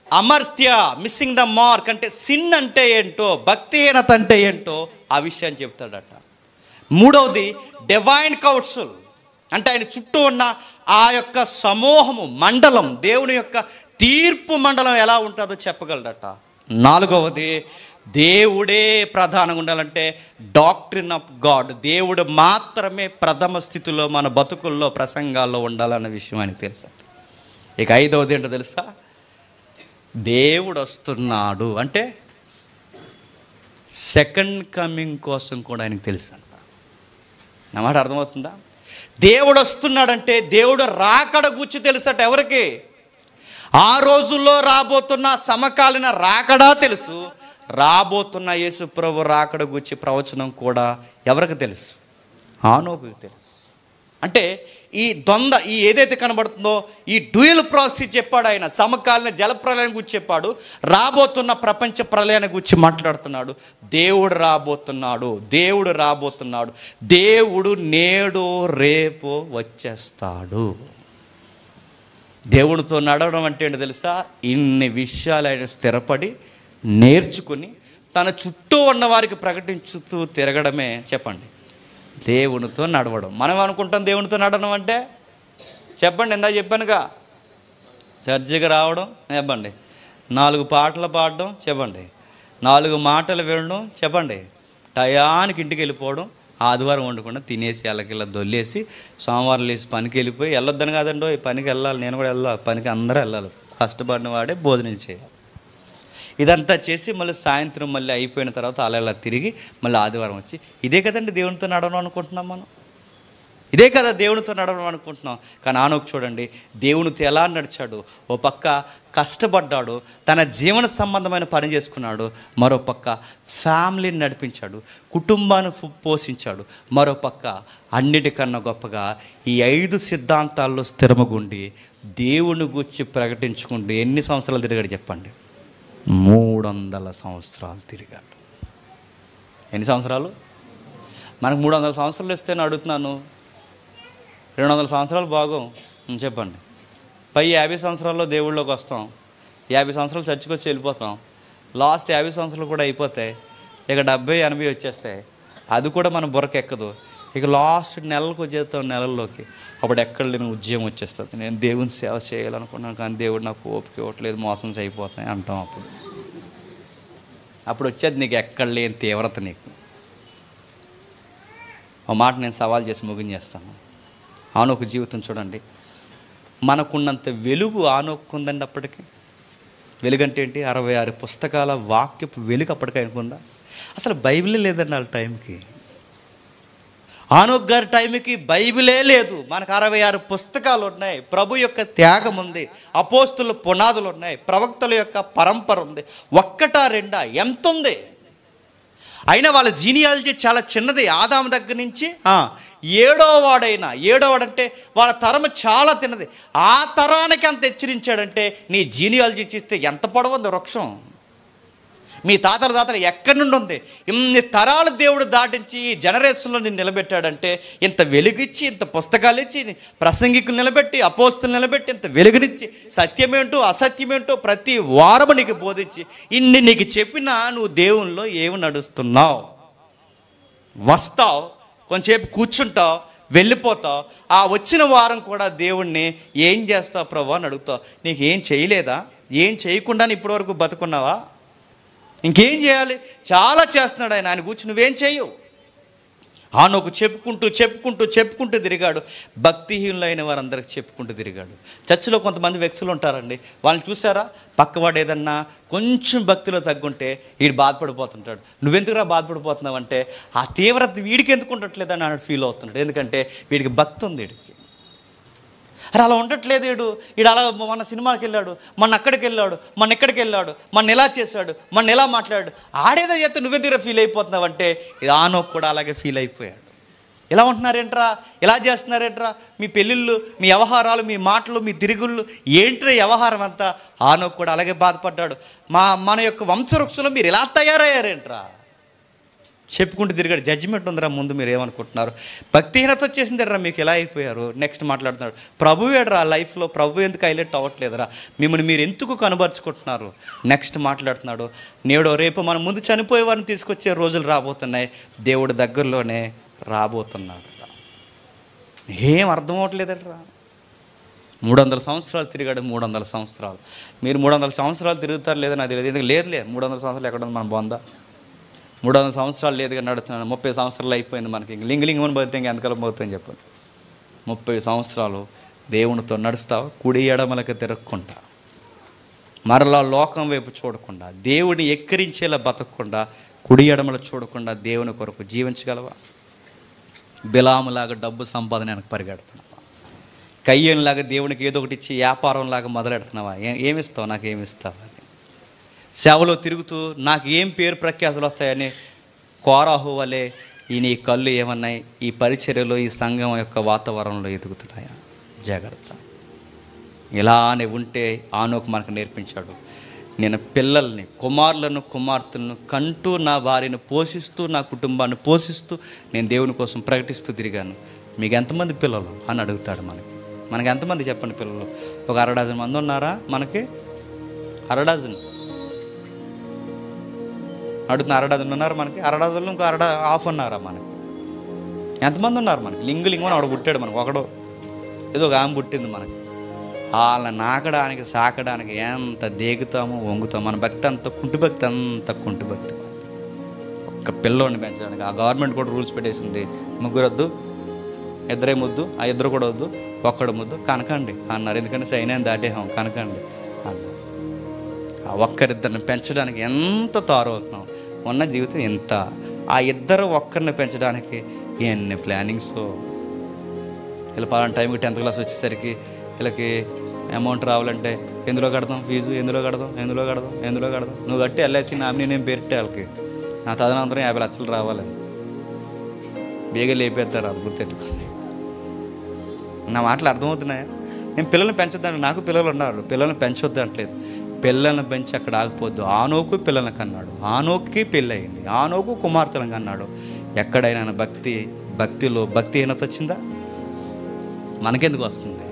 అమర్త్య, మిస్సింగ్ ద మార్క్, అంటే సిన్ అంటే ఏంటో, భక్తిహీనత అంటే ఏంటో ఆ విషయాన్ని చెప్తాడట. 3వది డివైన్ కౌన్సిల్, అంటే ఆయన చుట్టూ ఉన్న ఆ యొక్క సమూహము మండలం, దేవుని యొక్క తీర్పు మండలం ఎలా ఉంటుందో చెప్పగలడట. 4వది దేవుడే ప్రధానంగా ఉండాలంటే డాక్ట్రిన్ ఆఫ్ గాడ్, దేవుడు మాత్రమే ప్రథమ స్థితిలో మన బతుకుల్లో ప్రసంగాల్లో ఉండాలన్న విషయం ఆయనకు తెలుసా. ఇక ఐదవది ఏంటో తెలుసా, దేవుడు వస్తున్నాడు అంటే సెకండ్ కమింగ్ కోసం కూడా ఆయనకు తెలుసు అంట. నా మాట అర్థమవుతుందా? దేవుడు వస్తున్నాడంటే దేవుడు రాకడ గురించి తెలుసట. ఎవరికి? ఆ రోజుల్లో రాబోతున్న సమకాలీన రాకడా తెలుసు, రాబోతున్న యేసు ప్రభు రాకడ గురించి ప్రవచనం కూడా ఎవరికి తెలుసు? హానోకుకు తెలుసు. అంటే ఈ ద్వంద్వ, ఈ ఏదైతే కనబడుతుందో ఈ డ్యూయల్ ప్రాసెస్ చెప్పాడు ఆయన. సమకాలీన జల ప్రళయం గురించి చెప్పాడు, రాబోతున్న ప్రపంచ ప్రళయాన్ని గురించి మాట్లాడుతున్నాడు. దేవుడు రాబోతున్నాడు, దేవుడు రాబోతున్నాడు, దేవుడు నేడు రేపు వచ్చేస్తాడు. దేవుడితో నడవడం అంటే ఏంటో తెలుసా? ఇన్ని విషయాలు ఆయన స్థిరపడి నేర్చుకుని తన చుట్టూ ఉన్న వారికి ప్రకటించుతూ తిరగడమే చెప్పండి దేవునితో నడవడం. మనం అనుకుంటాం దేవునితో నడవడం అంటే, చెప్పండి ఇందాక చెప్పానుగా, చర్చికి రావడం చెప్పండి, 4 పాటలు పాడడం చెప్పండి, 4 మాటలు వినడం చెప్పండి, టయానికి ఇంటికి వెళ్ళిపోవడం, ఆదివారం వండుకుండా తినేసి ఎల్లకిల్ల దొల్లేసి సోమవారం లేసి పనికి వెళ్ళిపోయి, వెళ్ళొద్దని కాదండో, ఈ పనికి వెళ్ళాలి, నేను కూడా వెళ్ళాలి, పనికి అందరూ వెళ్ళాలి, కష్టపడిన వాడే భోజనం చేయాలి. ఇదంతా చేసి మళ్ళీ సాయంత్రం మళ్ళీ అయిపోయిన తర్వాత అలా తిరిగి మళ్ళీ ఆదివారం వచ్చి, ఇదే కదండి దేవునితో నడవడం అనుకుంటున్నాం మనం, ఇదే కదా దేవునితో నడవడం అనుకుంటున్నాం. కానీ ఆనోకు చూడండి, దేవునితో ఎలా నడిచాడు. ఓ పక్క కష్టపడ్డాడు, తన జీవన సంబంధమైన పని చేసుకున్నాడు, మరో పక్క ఫ్యామిలీని నడిపించాడు, కుటుంబాన్ని పోషించాడు, మరో పక్క అన్నిటికన్నా గొప్పగా ఈ 5 సిద్ధాంతాల్లో స్థిరమగుండి దేవుని గురించి ప్రకటించుకుంటూ ఎన్ని సంవత్సరాలు తిరిగాడు చెప్పండి? 300 సంవత్సరాలు తిరిగాడు. ఎన్ని సంవత్సరాలు? మనకు 300 సంవత్సరాలు ఇస్తే నేను అడుగుతున్నాను, 200 సంవత్సరాలు బాగోం చెప్పండి. పై 50 సంవత్సరాల్లో దేవుళ్ళలోకి వస్తాం, 50 సంవత్సరాలు చర్చికి వచ్చి వెళ్ళిపోతాం, లాస్ట్ 50 సంవత్సరాలు కూడా అయిపోతాయి, ఇక 70-80 వచ్చేస్తాయి, అది కూడా మన బుర్రకెక్కదు. ఇక లాస్ట్ నెలలకు వచ్చేస్తాం, నెలల్లోకి అప్పుడు ఎక్కడ లేని ఉద్యమం వచ్చేస్తుంది. నేను దేవుని సేవ చేయాలనుకున్నాను కానీ దేవుడు నాకు ఓపిక ఇవ్వట్లేదు, మోసం అయిపోతున్నాయి అంటాం. అప్పుడు వచ్చేది నీకు ఎక్కడ లేని తీవ్రత. నీకు ఒక మాట నేను సవాల్ చేసి ముగించేస్తాను. ఆనోకు జీవితం చూడండి, మనకున్నంత వెలుగు ఆనోకు ఉందండి. అప్పటికి వెలుగంటే ఏంటి? 66 పుస్తకాల వాక్యపు వెలుగు అప్పటికి ఆయనకుందా? అసలు బైబిలే లేదండి వాళ్ళ టైంకి. ఆనోక్ గారి టైంకి బైబిలే లేదు. మనకు 66 పుస్తకాలు ఉన్నాయి, ప్రభు యొక్క త్యాగం ఉంది, అపోస్తుల పునాదులు ఉన్నాయి, ప్రవక్తల యొక్క పరంపర ఉంది. ఒక్కటా రెండా? ఎంత ఉంది? అయినా వాళ్ళ జీనియాలజీ చాలా చిన్నది. ఆదాము దగ్గర నుంచి 7వ వాడంటే వాళ్ళ తరం చాలా తిన్నది. ఆ తరానికి అంత హెచ్చరించాడంటే నీ జీనియాలజీ చూస్తే ఎంత పొడవుంది వృక్షం. మీ తాతల ఎక్కడి నుండి ఉంది? ఇన్ని తరాలు దేవుడు దాటించి ఈ జనరేషన్లో నేను నిలబెట్టాడంటే, ఇంత వెలుగిచ్చి, ఇంత పుస్తకాలు ఇచ్చి, ప్రసంగికులు నిలబెట్టి, అపోస్తులు నిలబెట్టి, ఇంత వెలుగునిచ్చి, సత్యమేంటో అసత్యమేంటో ప్రతి వారము నీకు బోధించి, ఇన్ని నీకు చెప్పినా నువ్వు దేవునిలో ఏమి నడుస్తున్నావు? వస్తావు, కొంచెంసేపు కూర్చుంటావు, వెళ్ళిపోతావు. ఆ వచ్చిన వారం కూడా దేవుణ్ణి ఏం చేస్తావు ప్రభు అని అడుగుతావు. నీకు ఏం చేయలేదా? ఏం చేయకుండానే ఇప్పటివరకు బతుకున్నావా? ఇంకేం చేయాలి? చాలా చేస్తున్నాడు ఆయన. ఆయన కూర్చుని నువ్వేం చేయవు. ఆనోకు చెప్పుకుంటూ తిరిగాడు. భక్తిహీనులైన వారందరికి చెప్పుకుంటూ తిరిగాడు. చర్చిలో కొంతమంది వ్యక్తులు ఉంటారండి, వాళ్ళని చూసారా? పక్కవాడు ఏదన్నా కొంచెం భక్తిలో తగ్గుంటే వీడు బాధపడిపోతుంటాడు. నువ్వెందుకురా బాధపడిపోతున్నావు అంటే, ఆ తీవ్రత వీడికి ఎందుకు ఉండట్లేదని ఆయన ఫీల్ అవుతున్నాడు. ఎందుకంటే వీడికి భక్తి ఉంది. వీడికి అరే అలా ఉండట్లేదు. వీడు అలా మన సినిమాకి వెళ్ళాడు, మన అక్కడికి వెళ్ళాడు, మన ఇక్కడికి వెళ్ళాడు, మన ఎలా చేశాడు, మన ఎలా మాట్లాడాడు, ఆడేదో చేస్తే నువ్వే దగ్గర ఫీల్ అయిపోతున్నావు అంటే, ఇది ఆనోకు కూడా అలాగే ఫీల్ అయిపోయాడు. ఎలా ఉంటున్నారేంట్రా, ఎలా చేస్తున్నారేంట్రా, మీ పెళ్ళిళ్ళు, మీ వ్యవహారాలు, మీ మాటలు, మీ తిరుగుళ్ళు ఏంట్రా వ్యవహారం అంతా. ఆనోకు కూడా అలాగే బాధపడ్డాడు. మన యొక్క వంశవృక్షంలో మీరు ఎలా తయారయ్యారేంట్రా చెప్పుకుంటూ తిరిగాడు. జడ్జిమెంట్ ఉందిరా ముందు, మీరు ఏమనుకుంటున్నారు? భక్తిహీనత వచ్చేసిందిరా మీకు, ఎలా అయిపోయారు? నెక్స్ట్ మాట్లాడుతున్నాడు, ప్రభు ఏడరా లైఫ్లో, ప్రభు ఎందుకు హైలైట్ అవ్వట్లేదురా, మిమ్మల్ని మీరు ఎందుకు కనబరుచుకుంటున్నారు? నెక్స్ట్ మాట్లాడుతున్నాడు, నేడో రేపు మన ముందు చనిపోయే వారిని తీసుకొచ్చే రోజులు రాబోతున్నాయి, దేవుడు దగ్గరలోనే రాబోతున్నాడు. ఏం అర్థం అవ్వట్లేదట్రా. 300 సంవత్సరాలు తిరిగాడు. 300 సంవత్సరాలు. మీరు 300 సంవత్సరాలు తిరుగుతారు లేదని అది లేదు. లేదు 300 సంవత్సరాలు ఎక్కడ ఉంది మన బొంద? 300 సంవత్సరాలు లేదుగా నడుతున్నాను. 30 సంవత్సరాలు అయిపోయింది మనకి. లింగలింగమని పోతే ఇంకా ఎంతకాలం పోతుంది చెప్పండి? 30 సంవత్సరాలు దేవునితో నడుస్తావు, కుడి ఎడమలకు తిరగకుండా, మరలా లోకం వైపు చూడకుండా, దేవుడిని ఎక్కిరించేలా బతకకుండా, కుడి ఎడమలు చూడకుండా దేవుని కొరకు జీవించగలవా? బిలాములాగా డబ్బు సంపాదన వెనక పరిగెడుతున్నావా? కయ్యంలాగా దేవునికి ఏదో ఒకటి ఇచ్చి వ్యాపారంలాగా మొదలెడుతున్నావా? ఏమిస్తావు? నాకు ఏమిస్తావు అని సేవలో తిరుగుతూ నాకు ఏం పేరు ప్రఖ్యాతులు వస్తాయని కోరాహు వలె ఈ నీ కళ్ళు ఏమన్నాయి? ఈ పరిచర్యలో, ఈ సంఘం యొక్క వాతావరణంలో ఎదుగుతున్నాయా? జాగ్రత్త. ఇలానే ఉంటే ఆనోకు మనకు నేర్పించాడు. నేను పిల్లల్ని, కుమారులను, కుమార్తెలను కంటూ నా భార్యను పోషిస్తూ, నా కుటుంబాన్ని పోషిస్తూ నేను దేవుని కోసం ప్రకటిస్తూ తిరిగాను. మీకు ఎంతమంది పిల్లలు అని అడుగుతాడు. మనకి ఎంతమంది చెప్పండి పిల్లలు? ఒక 1/2 డజన్ మంది ఉన్నారా? మనకి 1/2 డజన్ అడుగుతున్నా. 1/2 డజన్ ఉన్నారు మనకి. 1/2 డజన్లో ఇంకో హాఫ్ ఉన్నారా మనకి? ఎంతమంది ఉన్నారు మనకి? లింగుని ఆవిడ పుట్టాడు మనకు. ఒకడు ఏదో ఒక ఆమె పుట్టింది మనకి. వాళ్ళని నాకడానికి, సాకడానికి ఎంత దేగుతామో, వంగుతామో. మన భక్తి అంత కుంటి భక్తి, అంత కుంటి భక్తి. ఒక్క పిల్లోడిని పెంచడానికి ఆ గవర్నమెంట్ కూడా రూల్స్ పెట్టేసింది. 3 వద్దు, 2 ముద్దు, ఆ 2 కూడా వద్దు, 1 ముద్దు, కనకండి అన్నారు. ఎందుకంటే సైన్యం దాటేహాం, కనకండి అన్నారు. ఆ 1-2 పెంచడానికి ఎంత తారవుతున్నాం. ఉన్న జీవితం ఎంత. ఆ 2 పెంచడానికి ఎన్ని ప్లానింగ్స్. ఇలా పలానా టైంకి 10th క్లాస్ వచ్చేసరికి వీళ్ళకి అమౌంట్ రావాలంటే ఎందులో కడదాం ఫీజు, ఎందులో కడదాం. నువ్వు కట్టి ఎల్ఐసి నామినీ నేను పేరిట్టే వాళ్ళకి నా తదనంతరం 50 లక్షలు రావాలని బేగా లేపేస్తారు. వాళ్ళు గుర్తెట్టుకోండి. నా మాటలు అర్థమవుతున్నాయా? నేను పిల్లల్ని పెంచొద్దంటే, నాకు పిల్లలు ఉన్నారు, పిల్లల్ని పెంచొద్దు అంటలేదు. పిల్లల్ని పెంచి అక్కడ ఆగిపోద్దు. ఆనోకు పిల్లలను కన్నాడు, ఆనోకుకి పెళ్ళి అయింది, ఆనోకు కుమార్తెలను కన్నాడు. ఎక్కడైనా భక్తిలో భక్తిహీనత వచ్చిందా? మనకెందుకు వస్తుంది?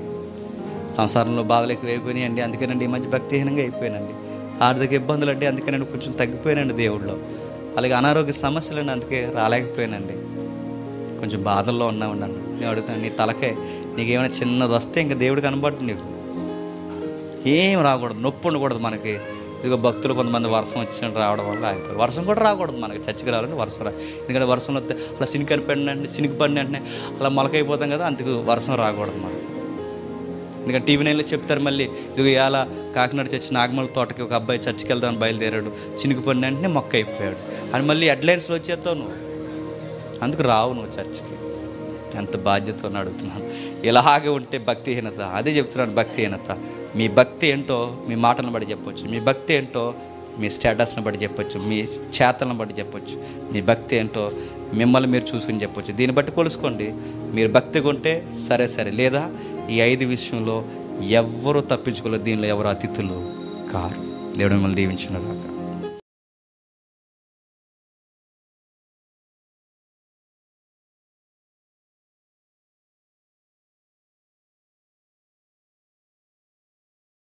సంసారంలో బాధలు ఎక్కువ అయిపోయినాయండి, అందుకేనండి ఈ మధ్య భక్తిహీనంగా అయిపోయానండి. ఆర్థిక ఇబ్బందులు అంటే అందుకేనండి కొంచెం తగ్గిపోయానండి దేవుళ్ళు. అలాగే అనారోగ్య సమస్యలు అండి, అందుకే రాలేకపోయానండి. కొంచెం బాధల్లో ఉన్నాను. నేను అడుగుతాను, నీ తలకే నీకేమైనా చిన్నది వస్తే ఇంకా దేవుడు కనబడు. నీకు ఏం రాకూడదు, నొప్పి ఉండకూడదు మనకి. ఇదిగో భక్తులు కొంతమంది వర్షం వచ్చినట్టు రావడం వల్ల అయిపోయారు. వర్షం కూడా రాకూడదు మనకి. చర్చికి రావాలంటే వర్షం ఎందుకంటే వర్షం వస్తే అలా సినికి పడిన వెంటనే అలా మొలకైపోతాం కదా, అందుకు వర్షం రాకూడదు మనకి. ఎందుకంటే టీవీ 9లో చెప్తారు మళ్ళీ, ఇదిగో ఇలా కాకినాడ చర్చి నాగమల తోటకి ఒక అబ్బాయి చర్చికి వెళ్దామని బయలుదేరాడు, చినికి పడిన వెంటనే మొక్క అయిపోయాడు అని మళ్ళీ హెడ్లైన్స్లో వచ్చేస్తావు నువ్వు. అందుకు రావు నువ్వు చర్చికి. ఎంత బాధ్యతతో అడుగుతున్నాను. ఇలాగే ఉంటే భక్తిహీనత. అదే చెప్తున్నాను, భక్తిహీనత. మీ భక్తి ఏంటో మీ మాటలను బట్టి చెప్పొచ్చు, మీ భక్తి ఏంటో మీ స్టేటస్ని బట్టి చెప్పొచ్చు, మీ చేతలను బట్టి చెప్పొచ్చు. మీ భక్తి ఏంటో మిమ్మల్ని మీరు చూసుకుని చెప్పొచ్చు. దీన్ని బట్టి కొలుసుకోండి. మీరు భక్తిగా ఉంటే సరే, లేదా ఈ 5 విషయంలో ఎవ్వరూ తప్పించుకోలేదు, దీనిలో ఎవరు అతిథులు కారు. దేవుడు మిమ్మల్ని దీవించును గాక.